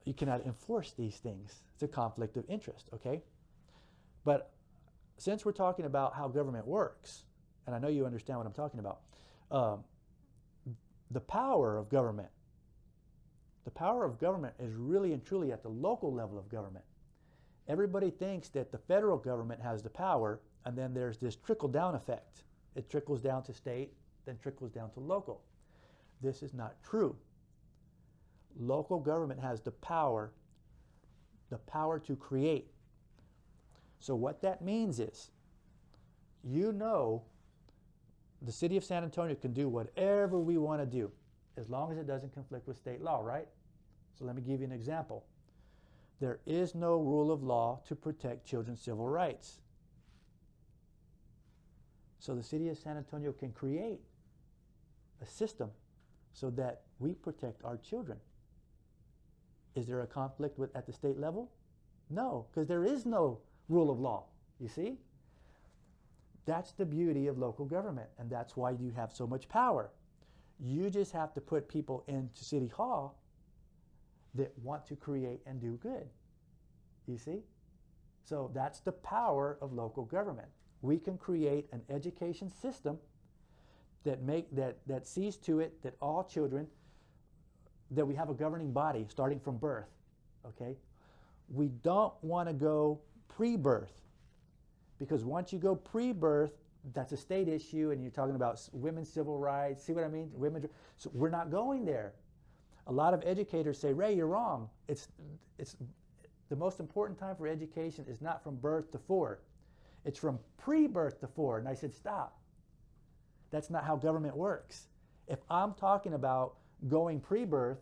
enforce these things. It's a conflict of interest. Okay, but since we're talking about how government works, and I know you understand what I'm talking about, the power of government is really and truly at the local level of government. Everybody thinks that the federal government has the power, and then there's this trickle-down effect. It trickles down to state, then trickles down to local. This is not true. Local government has the power to create. So what that means is, the city of San Antonio can do whatever we want to do, as long as it doesn't conflict with state law, right? So let me give you an example. There is no rule of law to protect children's civil rights. So the city of San Antonio can create a system so that we protect our children. Is there a conflict at the state level? No, because there is no rule of law, you see? That's the beauty of local government, and that's why you have so much power. You just have to put people into City Hall that want to create and do good, you see? So that's the power of local government. We can create an education system that sees to it that all children, that we have a governing body starting from birth, okay? We don't want to go pre-birth, because once you go pre-birth, that's a state issue, and you're talking about women's civil rights. See what I mean? So we're not going there. A lot of educators say, Ray, you're wrong. It's the most important time for education is not from birth to 4. It's from pre-birth to 4. And I said, stop. That's not how government works. If I'm talking about going pre-birth,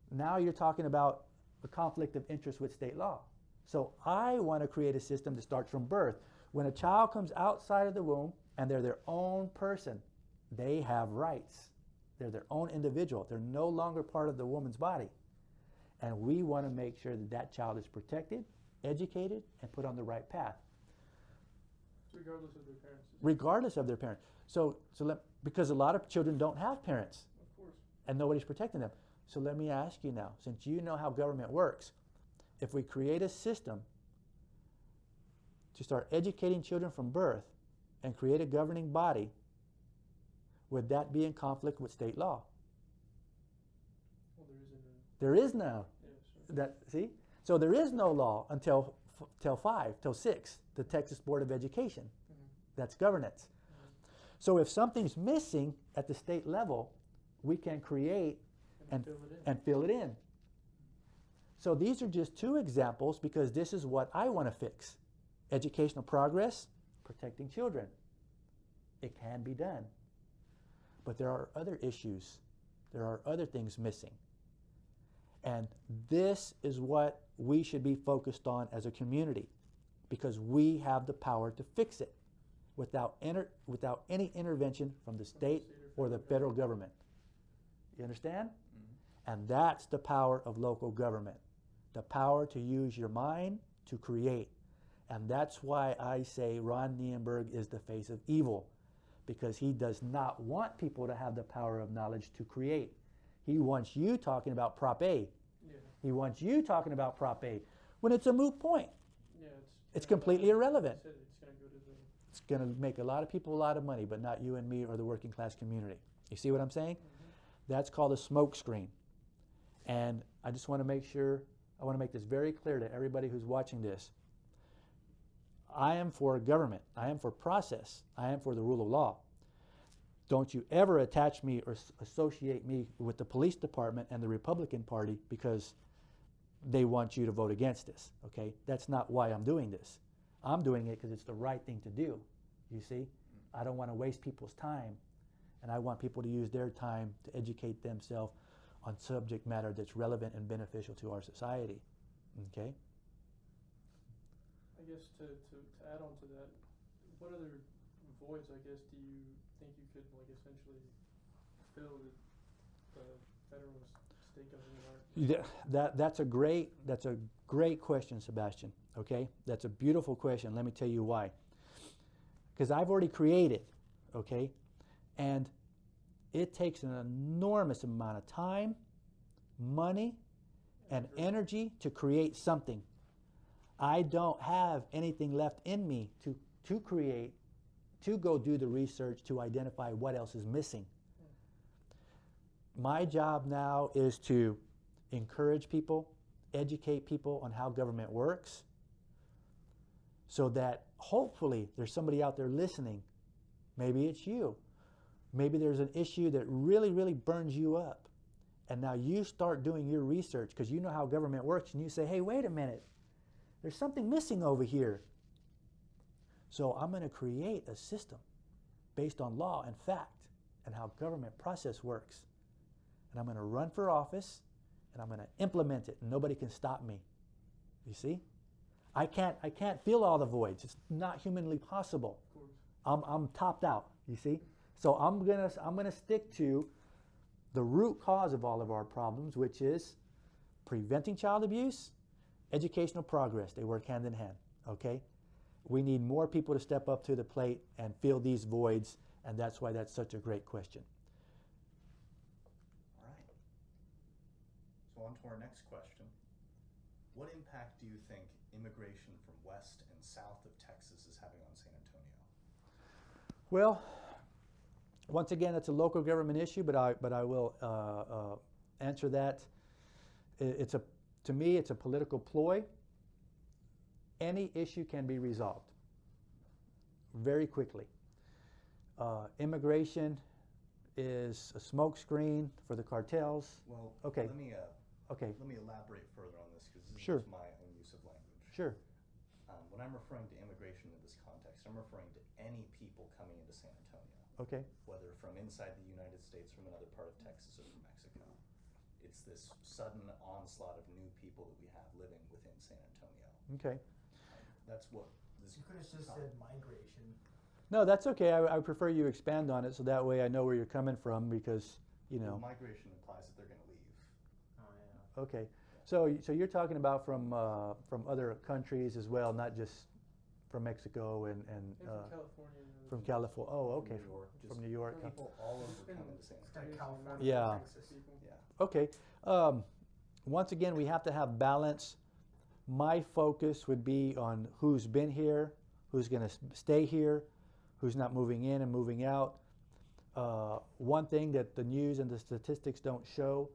now you're talking about a conflict of interest with state law. So I want to create a system that starts from birth. When a child comes outside of the womb and they're their own person, they have rights. They're their own individual. They're no longer part of the woman's body. And we want to make sure that that child is protected, educated, and put on the right path. Regardless of their parents. Regardless of their parents. Because a lot of children don't have parents. Of course. And nobody's protecting them. So let me ask you now, since you know how government works, if we create a system to start educating children from birth and create a governing body, would that be in conflict with state law? Well, there is no. Yeah, sure. See? So there is no law until 6, the Texas Board of Education. Mm-hmm. That's governance. Mm-hmm. So if something's missing at the state level, we can create and fill it in. So these are just 2 examples, because this is what I want to fix. Educational progress, protecting children. It can be done. But there are other issues. There are other things missing. And this is what we should be focused on as a community, because we have the power to fix it without any intervention from the state or the federal government. You understand? Mm-hmm. And that's the power of local government. The power to use your mind to create. And that's why I say Ron Nirenberg is the face of evil, because he does not want people to have the power of knowledge to create. He wants you talking about Prop A. Yeah. He wants you talking about Prop A when it's a moot point. Yeah, it's completely irrelevant. It's going to go to the... It's going to make a lot of people a lot of money, but not you and me or the working class community. You see what I'm saying? Mm-hmm. That's called a smoke screen. And I just want to make sure, I want to make this very clear to everybody who's watching this. I am for government. I am for process. I am for the rule of law. Don't you ever attach me or associate me with the police department and the Republican Party because they want you to vote against this, okay? That's not why I'm doing this. I'm doing it because it's the right thing to do, you see? I don't want to waste people's time, and I want people to use their time to educate themselves on subject matter that's relevant and beneficial to our society, okay? I guess to add on to that, what other voids, I guess, do you think you could, like, essentially fill the federal state government are? That's a great question, Sebastian, okay? That's a beautiful question. Let me tell you why. Because I've already created, okay? And it takes an enormous amount of time, money, and energy to create something. I don't have anything left in me to create, to go do the research to identify what else is missing. My job now is to encourage people, educate people on how government works, so that hopefully there's somebody out there listening. Maybe it's you. Maybe there's an issue that really, really burns you up. And now you start doing your research because you know how government works, and you say, hey, wait a minute. There's something missing over here. So I'm going to create a system based on law and fact and how government process works. And I'm going to run for office, and I'm going to implement it, and nobody can stop me. You see? I can't fill all the voids. It's not humanly possible. I'm topped out, you see? So I'm gonna stick to the root cause of all of our problems, which is preventing child abuse, educational progress. They work hand in hand, okay? We need more people to step up to the plate and fill these voids, and that's why that's such a great question. All right. So on to our next question. What impact do you think immigration from west and south of Texas is having on San Antonio? Well, Once again, it's a local government issue, but I will answer that. To me, it's a political ploy. Any issue can be resolved very quickly. Immigration is a smokescreen for the cartels. Well, Okay. let me Okay, let me elaborate further on this because this Sure. is my own use of language. sure. When I'm referring to immigration in this context, I'm referring to any people coming into San Antonio, Okay, whether from inside the United States, from another part of Texas, or from Mexico. It's this sudden onslaught of new people that we have living within San Antonio. okay. That's what this. You could have just said migration. No, that's okay. I prefer you expand on it so that way I know where you're coming from because, you know. Migration implies that they're going to leave. Oh yeah. Okay, so you're talking about from other countries as well, not just from Mexico and And from California. and other from places. California. Oh, okay, New York, from just New York. People all over It's been come into San It's Antonio. kinda California, Yeah. Texas. People. Yeah. Okay. Once again, we have to have balance. My focus would be on who's been here, who's going to stay here, who's not moving in and moving out. One thing that the news and the statistics don't show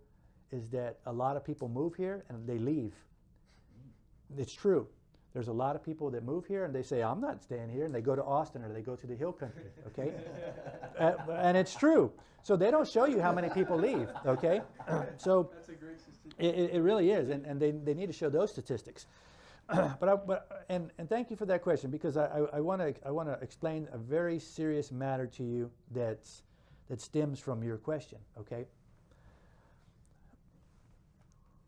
is that a lot of people move here and they leave. It's true. There's a lot of people that move here and they say, I'm not staying here, and they go to Austin or they go to the Hill Country, okay? And it's true. So they don't show you how many people leave, okay? So That's a great statistic. it really is, and they need to show those statistics. And thank you for that question, because I want to explain a very serious matter to you that stems from your question, okay?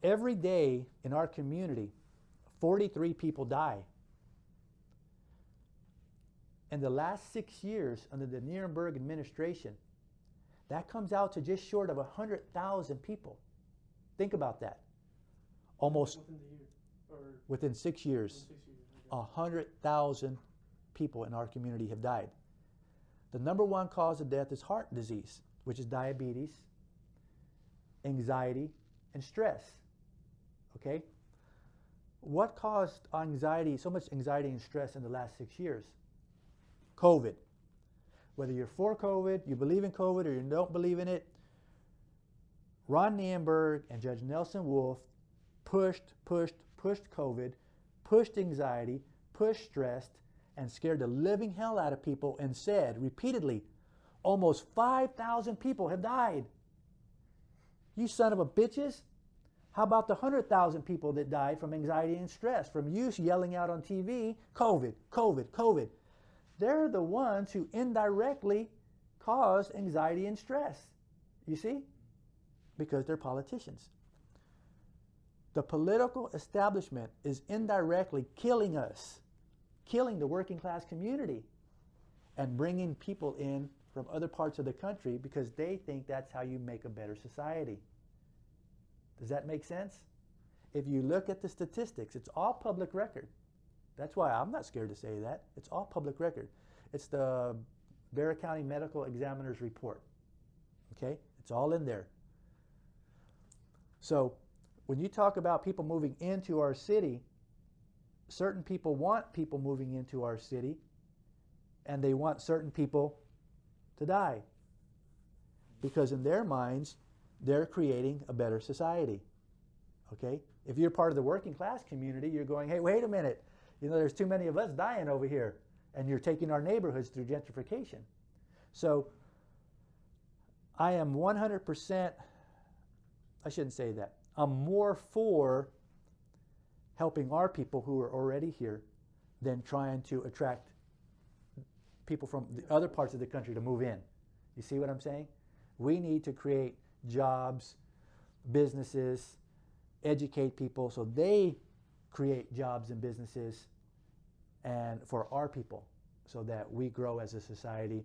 Every day in our community, 43 people die. In the last 6 years under the Nirenberg administration, that comes out to just short of 100,000 people. Think about that. Almost Within the year. Or within 6 years, within 6 years. Okay. 100,000 people in our community have died. The number one cause of death is heart disease, which is diabetes, anxiety, and stress. Okay? What caused anxiety, so much anxiety and stress in the last 6 years? COVID. Whether you're for COVID, you believe in COVID, or you don't believe in it, Ron Nirenberg and Judge Nelson Wolff pushed COVID, pushed anxiety, pushed stress, and scared the living hell out of people and said repeatedly, almost 5,000 people have died. You son of a bitches. How about the 100,000 people that died from anxiety and stress, from you yelling out on TV, COVID, COVID, COVID? They're the ones who indirectly caused anxiety and stress. You see? Because they're politicians. The political establishment is indirectly killing us, killing the working class community, and bringing people in from other parts of the country because they think that's how you make a better society. Does that make sense? If you look at the statistics, it's all public record. That's why I'm not scared to say that. It's all public record. It's the Bexar County Medical Examiner's report. Okay? It's all in there. So when you talk about people moving into our city, certain people want people moving into our city, and they want certain people to die. Because in their minds, they're creating a better society. Okay? If you're part of the working class community, you're going, hey, wait a minute. You know, there's too many of us dying over here, and you're taking our neighborhoods through gentrification. So I am 100%, I shouldn't say that. I'm more for helping our people who are already here than trying to attract people from the other parts of the country to move in. You see what I'm saying? We need to create jobs, businesses, educate people so they create jobs and businesses and for our people so that we grow as a society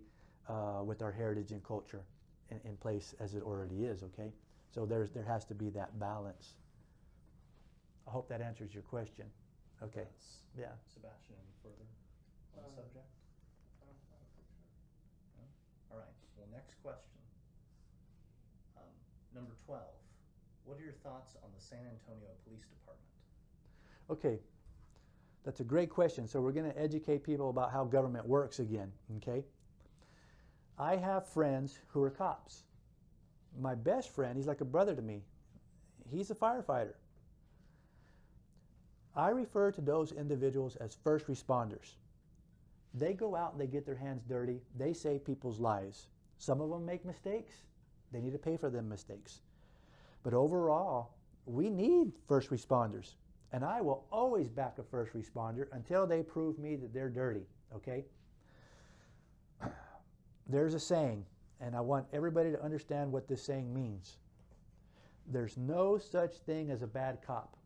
with our heritage and culture in place as it already is, okay? So there has to be that balance. I hope that answers your question. Okay. Yes. Yeah. Sebastian, any further on the subject? I don't think so. No? All right. Well, next question. Number 12. What are your thoughts on the San Antonio Police Department? Okay. That's a great question. So we're going to educate people about how government works again, okay? I have friends who are cops. My best friend, he's like a brother to me. He's a firefighter. I refer to those individuals as first responders. They go out and they get their hands dirty. They save people's lives. Some of them make mistakes. They need to pay for them mistakes. But overall, we need first responders. And I will always back a first responder until they prove me that they're dirty, okay? There's a saying, and I want everybody to understand what this saying means. There's no such thing as a bad cop.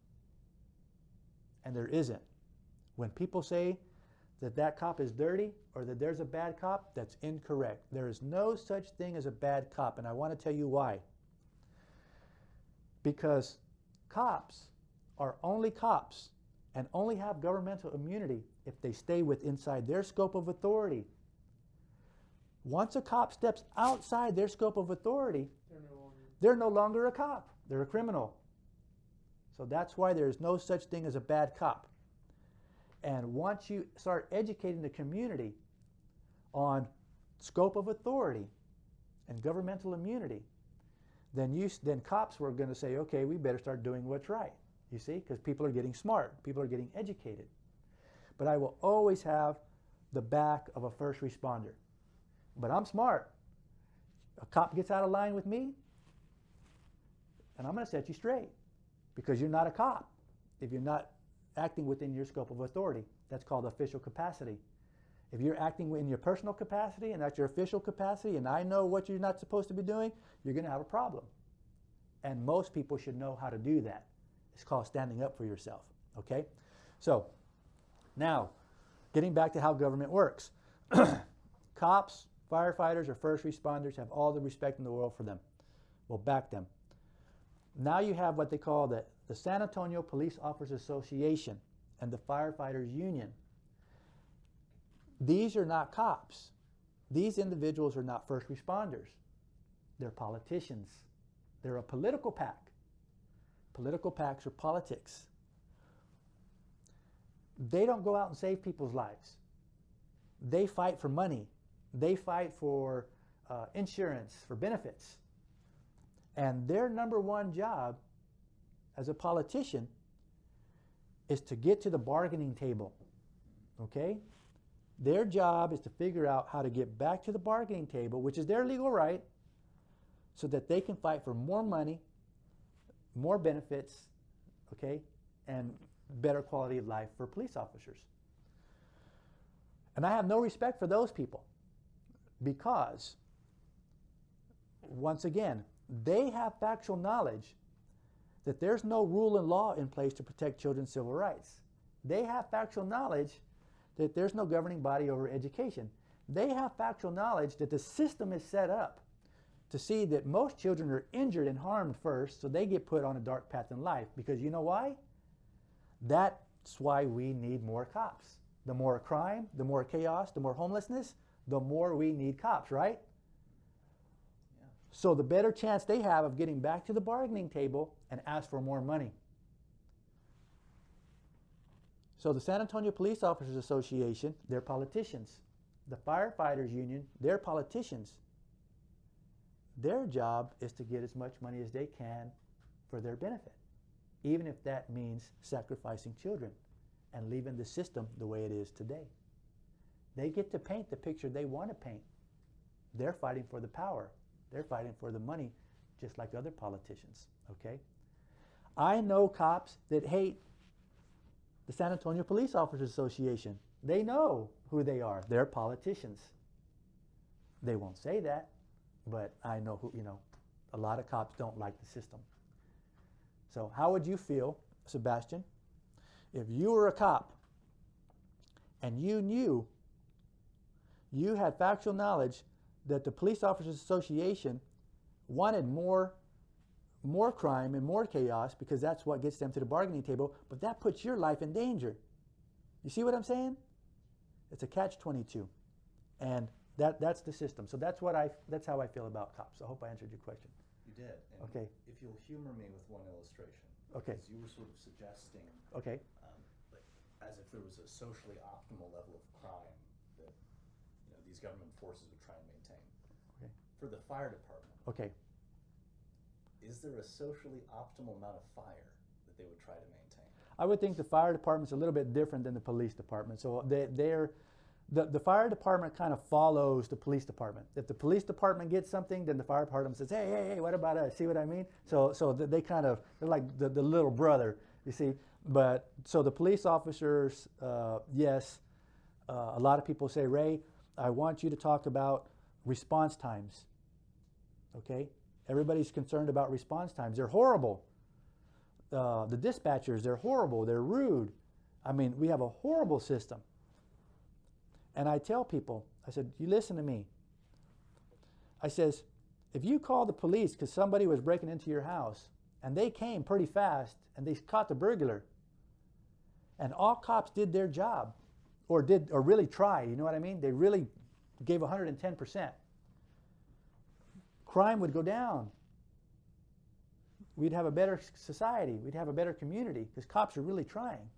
And there isn't. When people say that that cop is dirty or that there's a bad cop, that's incorrect. There is no such thing as a bad cop, and I want to tell you why. Because cops are only cops and only have governmental immunity if they stay inside their scope of authority. Once a cop steps outside their scope of authority, they're no longer a cop. They're a criminal. So that's why there's no such thing as a bad cop. And once you start educating the community on scope of authority and governmental immunity, then cops were going to say, okay, we better start doing what's right. You see, because people are getting smart, people are getting educated. But I will always have the back of a first responder. But I'm smart. A cop gets out of line with me, and I'm going to set you straight, because you're not a cop if you're not acting within your scope of authority. That's called official capacity. If you're acting in your personal capacity and that's your official capacity, and I know what you're not supposed to be doing, you're going to have a problem. And most people should know how to do that. It's called standing up for yourself, okay? So, now, getting back to how government works. Cops, firefighters, or first responders have all the respect in the world for them. We'll back them. Now you have what they call the San Antonio Police Officers Association and the Firefighters Union. These are not cops. These individuals are not first responders. They're politicians. They're a political pack. Political packs are politics. They don't go out and save people's lives. They fight for money. They fight for insurance, for benefits. And their number one job as a politician is to get to the bargaining table, okay? Their job is to figure out how to get back to the bargaining table, which is their legal right, so that they can fight for more money, more benefits, okay, and better quality of life for police officers. And I have no respect for those people because, once again, they have factual knowledge that there's no rule and law in place to protect children's civil rights. They have factual knowledge that there's no governing body over education. They have factual knowledge that the system is set up to see that most children are injured and harmed first, so they get put on a dark path in life. Because you know why? That's why we need more cops. The more crime, the more chaos, the more homelessness, the more we need cops, right? Yeah. So the better chance they have of getting back to the bargaining table and ask for more money. So the San Antonio Police Officers Association, they're politicians. The Firefighters Union, they're politicians. Their job is to get as much money as they can for their benefit, even if that means sacrificing children and leaving the system the way it is today. They get to paint the picture they want to paint. They're fighting for the power. They're fighting for the money, just like other politicians, okay? I know cops that hate the San Antonio Police Officers Association. They know who they are. They're politicians. They won't say that, but I know who, a lot of cops don't like the system. So how would you feel, Sebastian, if you were a cop and you knew, you had factual knowledge that the Police Officers Association wanted more crime and more chaos because that's what gets them to the bargaining table, but that puts your life in danger. You see what I'm saying? It's a catch-22, and that's the system. So that's how I feel about cops. I hope I answered your question. You did. And okay. If you'll humor me with one illustration. Okay. Because you were sort of suggesting, okay, like, as if there was a socially optimal level of crime that these government forces would try and maintain. For the fire department, Okay. is there a socially optimal amount of fire that they would try to maintain? I would think the fire department's a little bit different than the police department. So the fire department kind of follows the police department. If the police department gets something, then the fire department says, hey, what about us? See what I mean? So they kind of, they're like the little brother, you see. But so the police officers, yes, a lot of people say, Ray, I want you to talk about response times. Okay? Everybody's concerned about response times. They're horrible. The dispatchers, they're horrible. They're rude. I mean, we have a horrible system. And I tell people, I said, you listen to me. I says, if you call the police because somebody was breaking into your house and they came pretty fast and they caught the burglar and all cops did their job or really try, you know what I mean? They really gave 110%. Crime would go down. We'd have a better society. We'd have a better community because cops are really trying.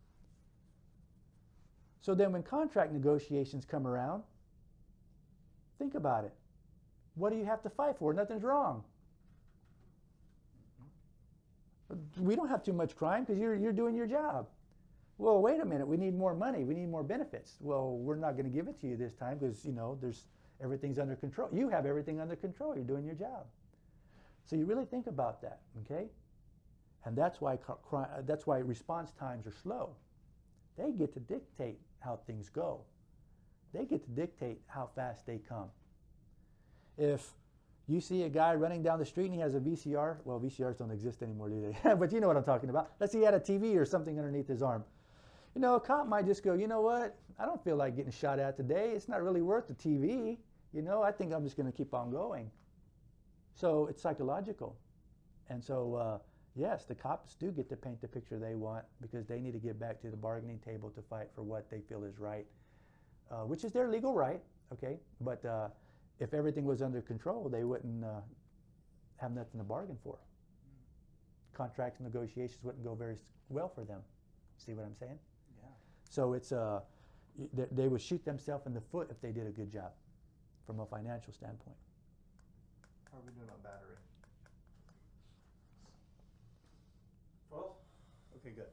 So then when contract negotiations come around, think about it. What do you have to fight for? Nothing's wrong. We don't have too much crime because you're doing your job. Well, wait a minute. We need more money. We need more benefits. Well, we're not going to give it to you this time because, you know, everything's under control. You have everything under control. You're doing your job. So you really think about that, okay? And that's why response times are slow. They get to dictate how things go. They get to dictate how fast they come. If you see a guy running down the street and he has a VCR, well, VCRs don't exist anymore, do they? But you know what I'm talking about. Let's say he had a TV or something underneath his arm. You know, a cop might just go, you know what? I don't feel like getting shot at today. It's not really worth the TV. You know, I think I'm just going to keep on going. So it's psychological. And so, yes, the cops do get to paint the picture they want because they need to get back to the bargaining table to fight for what they feel is right, which is their legal right, okay? But if everything was under control, they wouldn't have nothing to bargain for. Contracts and negotiations wouldn't go very well for them. See what I'm saying? Yeah. So it's they would shoot themselves in the foot if they did a good job from a financial standpoint. How are we doing on battery? Well, Okay, good.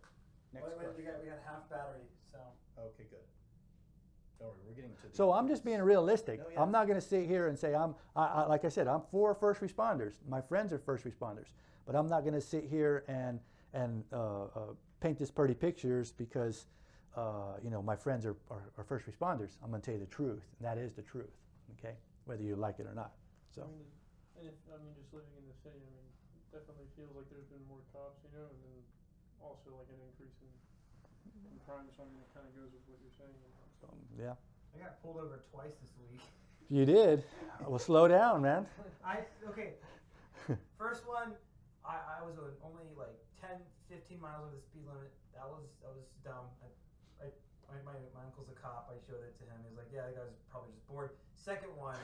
Next wait, question. we got half battery, so. Okay, good. Don't worry, we're getting to the. So I'm just being realistic. No, yeah. I'm not going to sit here and say like I said, I'm for first responders. My friends are first responders, but I'm not going to sit here and paint this pretty pictures because you know, my friends are first responders. I'm going to tell you the truth, and that is the truth. Okay, whether you like it or not. So. Just living in the city, it definitely feels like there's been more cops, you know, and then also like an increase in crime. So it kind of goes with what you're saying. Yeah. I got pulled over twice this week. You did. Well, slow down, man. Okay. First one, I was only like 10, 15 miles over the speed limit. That was dumb. My uncle's a cop. I showed it to him. He was like, yeah, the guy was probably just bored. Second one,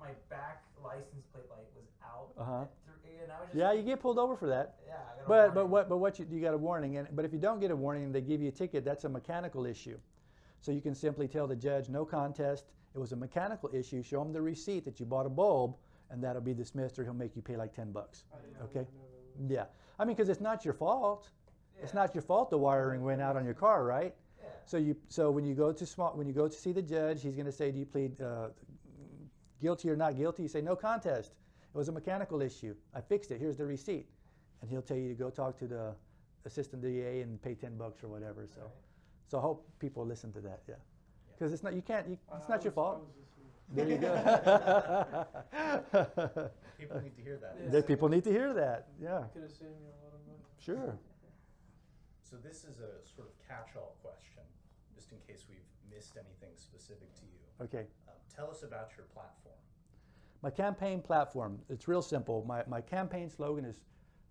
my back license plate light was out. And I was just Yeah, you get pulled over for that. Yeah, I got a warning. But what you got a warning, but if you don't get a warning, they give you a ticket. That's a mechanical issue. So you can simply tell the judge, no contest. It was a mechanical issue. Show him the receipt that you bought a bulb, and that'll be dismissed, or he'll make you pay like $10. Okay? Yeah. I mean, because it's not your fault. Yeah. It's not your fault the wiring went out on your car, right? Yeah. So when you go to see the judge, he's going to say, do you plead guilty or not guilty? You say no contest. It was a mechanical issue. I fixed it. Here's the receipt, and he'll tell you to go talk to the assistant DA and pay $10 or whatever. So, Right. so I hope people listen to that. Yeah, because it's not it's not your I fault. was listening. There you go. People need to hear that. Yeah. The people need to hear that. Yeah, Could have saved me a lot of money. sure. So this is a sort of catch-all question, just in case we've missed anything specific to you. Okay. Tell us about your platform. My campaign platform, it's real simple. My campaign slogan is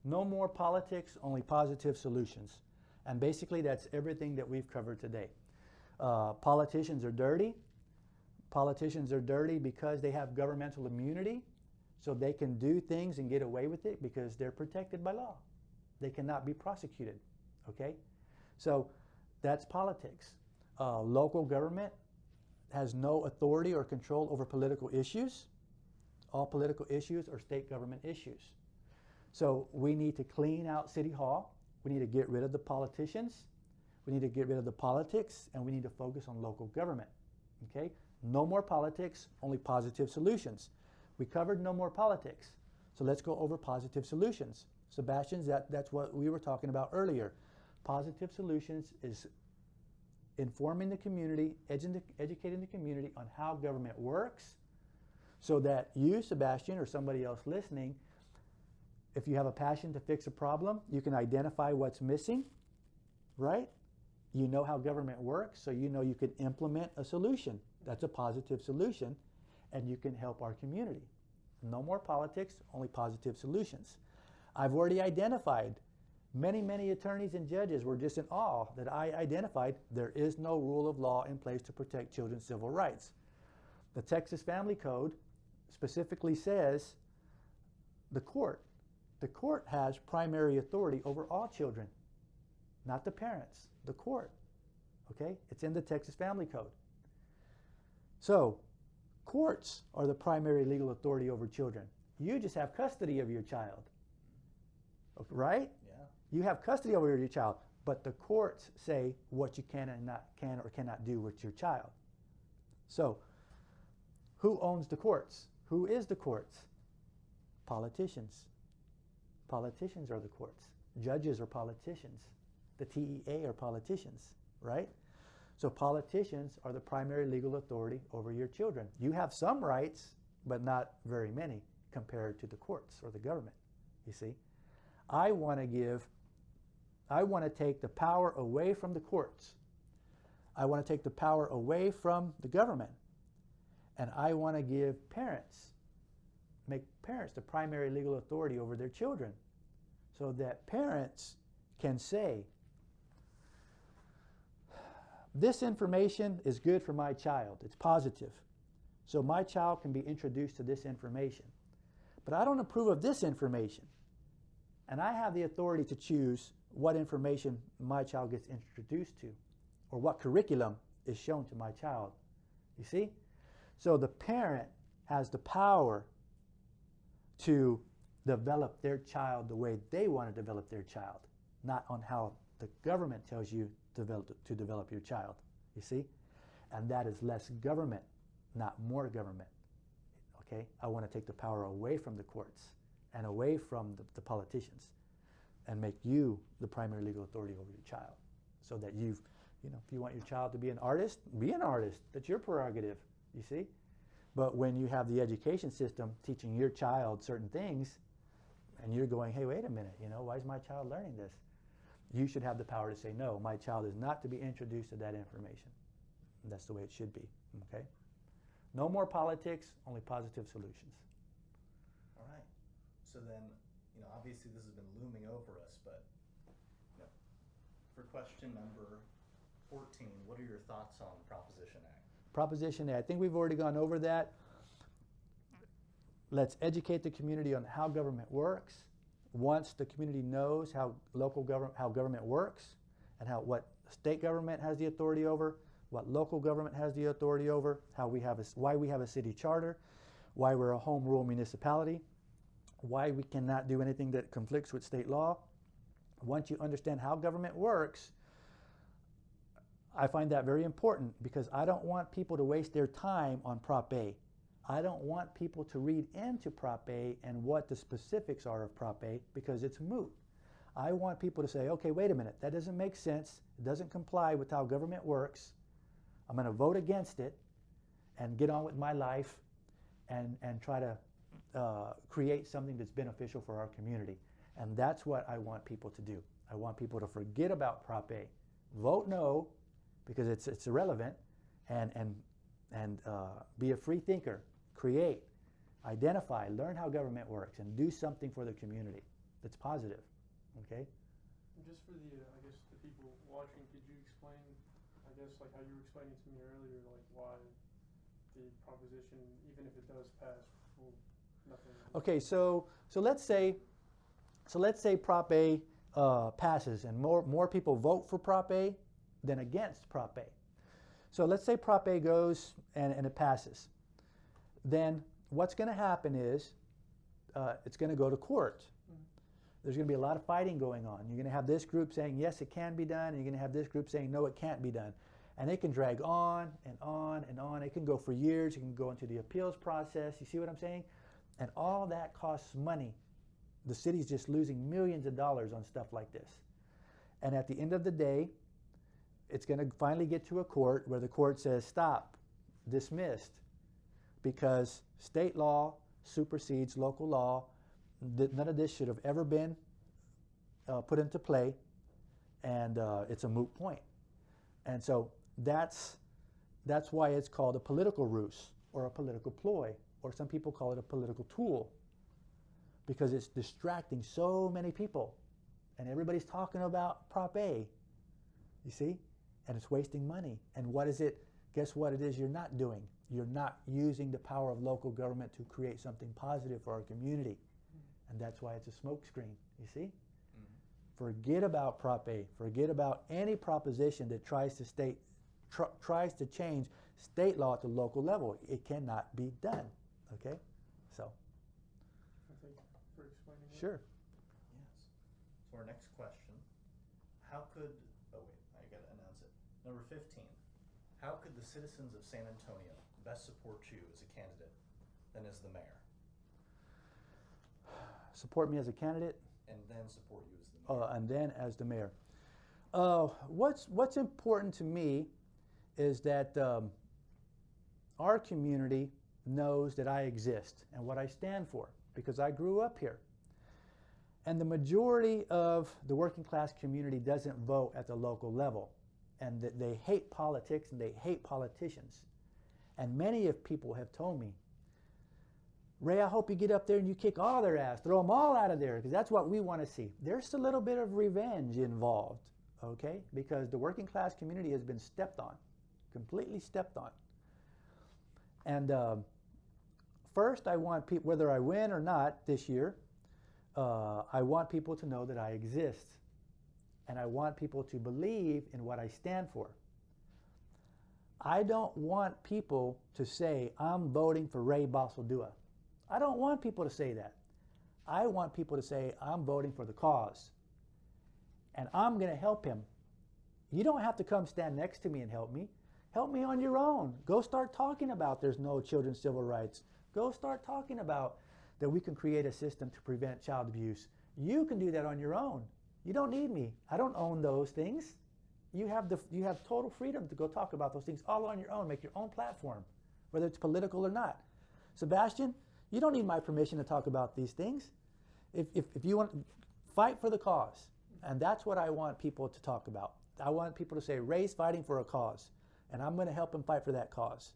no more politics, only positive solutions. And basically that's everything that we've covered today. Politicians are dirty. Politicians are dirty because they have governmental immunity, so they can do things and get away with it because they're protected by law. They cannot be prosecuted, okay? So that's politics. Local government, has no authority or control over political issues. All political issues are state government issues. So we need to clean out City Hall. We need to get rid of the politicians. We need to get rid of the politics, and we need to focus on local government. Okay? No more politics, only positive solutions. We covered no more politics. So let's go over positive solutions. Sebastian, that's what we were talking about earlier. Positive solutions is informing the community, educating the community on how government works, so that you, Sebastian, or somebody else listening, if you have a passion to fix a problem, you can identify what's missing, right? You know how government works, so you know you can implement a solution. That's a positive solution, and you can help our community. No more politics, only positive solutions. I've already identified many attorneys and judges were just in awe that I identified there is no rule of law in place to protect children's civil rights. The Texas Family Code specifically says the court has primary authority over all children, not the parents, the court. Okay? It's in the Texas Family Code. So, courts are the primary legal authority over children. You just have custody of your child. Right? Yeah. You have custody over your child, but the courts say what you can or cannot do with your child. So, who owns the courts? Who is the courts? Politicians. Politicians are the courts. Judges are politicians. The TEA are politicians, right? So politicians are the primary legal authority over your children. You have some rights, but not very many compared to the courts or the government, you see. I want to take the power away from the courts. I want to take the power away from the government. And I want to make parents the primary legal authority over their children, so that parents can say, this information is good for my child. It's positive. So my child can be introduced to this information. But I don't approve of this information. And I have the authority to choose what information my child gets introduced to, or what curriculum is shown to my child. You see? So the parent has the power to develop their child the way they want to develop their child, not on how the government tells you to develop your child. You see? And that is less government, not more government. Okay? I want to take the power away from the courts and away from the politicians, and make you the primary legal authority over your child, so that if you want your child to be an artist, be an artist. That's your prerogative, you see? But when you have the education system teaching your child certain things, and you're going, hey, wait a minute, why is my child learning this? You should have the power to say, no, my child is not to be introduced to that information. And that's the way it should be, okay? No more politics, only positive solutions. All right. So then, obviously this has been looming over us, but for question number 14, what are your thoughts on Proposition A? Proposition A, I think we've already gone over that. Let's educate the community on how government works. Once the community knows how government works, and what state government has the authority over, what local government has the authority over, why we have a city charter, why we're a home rule municipality, why we cannot do anything that conflicts with state law. Once you understand how government works, I find that very important, because I don't want people to waste their time on Prop A. I don't want people to read into Prop A and what the specifics are of Prop A, because it's moot. I want people to say, okay, wait a minute, that doesn't make sense. It doesn't comply with how government works. I'm going to vote against it and get on with my life and try to create something that's beneficial for our community. And that's what I want people to do. I want people to forget about Prop A. Vote no, because it's irrelevant, and be a free thinker. Create, identify, learn how government works, and do something for the community that's positive. Okay? Just for the people watching, could you explain, how you were explaining to me earlier, why the proposition, even if it does pass, will nothing? Okay, so let's say Prop A passes, and more people vote for Prop A than against Prop A. So let's say Prop A goes and it passes. Then what's going to happen is it's going to go to court. There's going to be a lot of fighting going on. You're going to have this group saying, yes, it can be done, and you're going to have this group saying, no, it can't be done. And it can drag on and on and on. It can go for years. It can go into the appeals process. You see what I'm saying? And all that costs money. The city's just losing millions of dollars on stuff like this. And at the end of the day, it's going to finally get to a court where the court says, stop, dismissed, because state law supersedes local law. None of this should have ever been put into play, and it's a moot point. And so that's why it's called a political ruse or a political ploy, or some people call it a political tool, because it's distracting so many people, and everybody's talking about Prop A, you see, and it's wasting money. And what is it? Guess what it is you're not doing? You're not using the power of local government to create something positive for our community. And that's why it's a smokescreen, you see? Forget about Prop A. Forget about any proposition that tries to change state law at the local level. It cannot be done, okay? So. Thank you for explaining that. Sure. Yes. So our next question, how could, oh wait, I gotta announce it. Number 15, how could the citizens of San Antonio best support you as a candidate than as the mayor? Support me as a candidate? And then support you as the mayor. And then as the mayor. What's important to me is that our community knows that I exist and what I stand for, because I grew up here. And the majority of the working class community doesn't vote at the local level, and that they hate politics and they hate politicians. And many of people have told me, Ray, I hope you get up there and you kick all their ass, throw them all out of there, because that's what we want to see. There's a little bit of revenge involved, okay? Because the working class community has been stepped on, completely stepped on. And first, I want people, whether I win or not this year, I want people to know that I exist. And I want people to believe in what I stand for. I don't want people to say, I'm voting for Ray Basaldua. I don't want people to say that. I want people to say, I'm voting for the cause. And I'm going to help him. You don't have to come stand next to me and help me. Help me on your own. Go start talking about there's no children's civil rights. Go start talking about that we can create a system to prevent child abuse. You can do that on your own. You don't need me. I don't own those things. You have total freedom to go talk about those things all on your own. Make your own platform, whether it's political or not. Sebastian, you don't need my permission to talk about these things. If you want, fight for the cause. And that's what I want people to talk about. I want people to say, Ray's fighting for a cause, and I'm going to help him fight for that cause.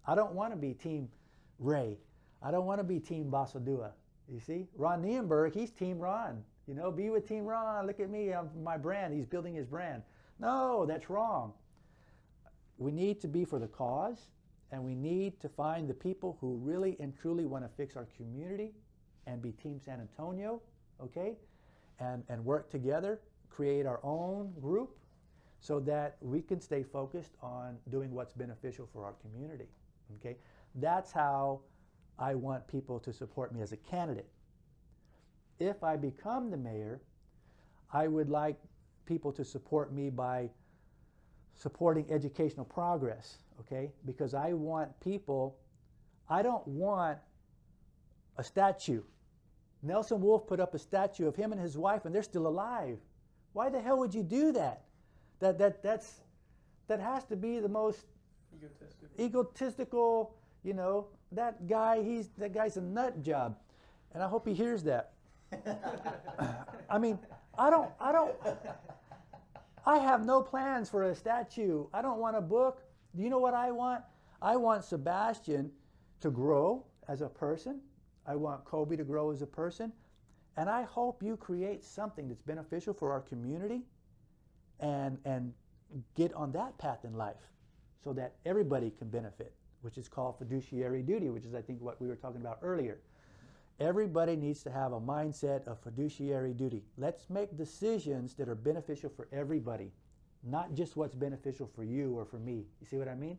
I don't want to be Team Ray. I don't want to be Team Basaldua. You see? Ron Nirenberg, he's Team Ron. You know, be with Team Ron. Look at me, I'm my brand. He's building his brand. No, that's wrong. We need to be for the cause, and we need to find the people who really and truly want to fix our community and be Team San Antonio, okay? And work together, create our own group so that we can stay focused on doing what's beneficial for our community, okay? That's how I want people to support me as a candidate. If I become the mayor, I would like people to support me by supporting educational progress, okay? Because I want people, I don't want a statue. Nelson Wolff put up a statue of him and his wife, and they're still alive. Why the hell would you do that? That has to be the most egotistical, you know, that guy's a nut job. And I hope he hears that. I mean, I have no plans for a statue. I don't want a book. Do you know what I want? I want Sebastian to grow as a person. I want Kobe to grow as a person. And I hope you create something that's beneficial for our community and get on that path in life so that everybody can benefit, which is called fiduciary duty, which is, I think, what we were talking about earlier. Everybody needs to have a mindset of fiduciary duty. Let's make decisions that are beneficial for everybody, not just what's beneficial for you or for me. You see what I mean?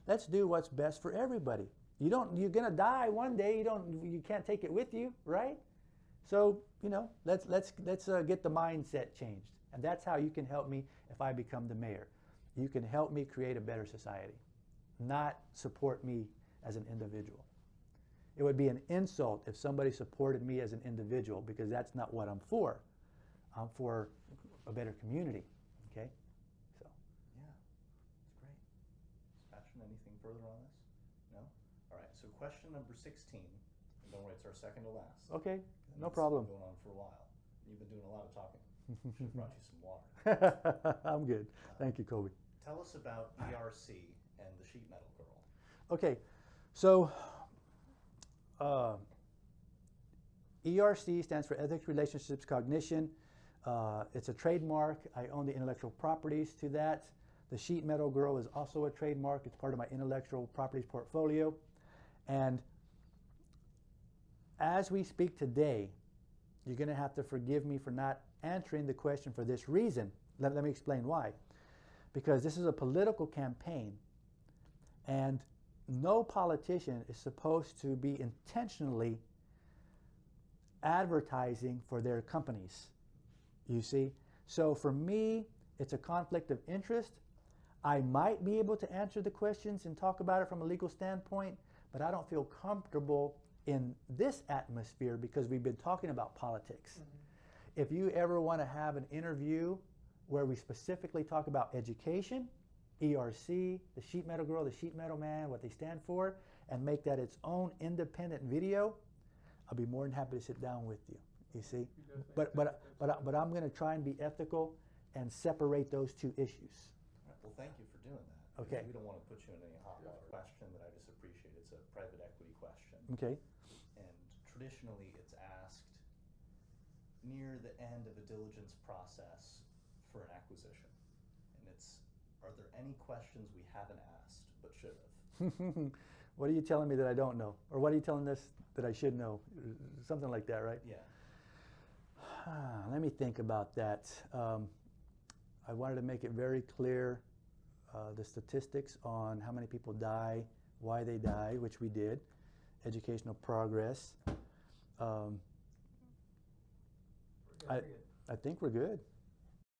Let's do what's best for everybody. You're gonna die one day. You can't take it with you, right? So, let's get the mindset changed. And that's how you can help me if I become the mayor. You can help me create a better society, not support me as an individual. It would be an insult if somebody supported me as an individual, because that's not what I'm for. I'm for a better community, okay? So. Yeah, that's great. Sebastian, anything further on this? No? All right, so question number 16. And don't worry, it's our second to last. Okay, And no it's problem. been going on for a while. You've been doing a lot of talking. Should have brought you some water. I'm good. Thank you, Kobe. Tell us about ERC and the sheet metal girl. Okay, so ERC stands for Ethics, Relationships, Cognition. It's a trademark. I own the intellectual properties to that. The sheet metal girl is also a trademark. It's part of my intellectual properties portfolio. And as we speak today, you're going to have to forgive me for not answering the question for this reason. Let me explain why. Because this is a political campaign, and no politician is supposed to be intentionally advertising for their companies, you see. So for me, it's a conflict of interest. I might be able to answer the questions and talk about it from a legal standpoint, but I don't feel comfortable in this atmosphere because we've been talking about politics. Mm-hmm. If you ever want to have an interview where we specifically talk about education, ERC, the sheet metal girl, the sheet metal man, what they stand for, and make that its own independent video, I'll be more than happy to sit down with you. You see, but I'm going to try and be ethical and separate those two issues. All right, well, thank you for doing that. Okay. We don't want to put you in any hot water. Question that I just appreciate. It's a private equity question. Okay. And traditionally, it's asked near the end of a diligence process for an acquisition. And it's, are there any questions we haven't asked but should have? What are you telling me that I don't know? Or what are you telling us that I should know? Something like that, right? Yeah. Let me think about that. I wanted to make it very clear the statistics on how many people die, why they die, which we did, educational progress. I think we're good.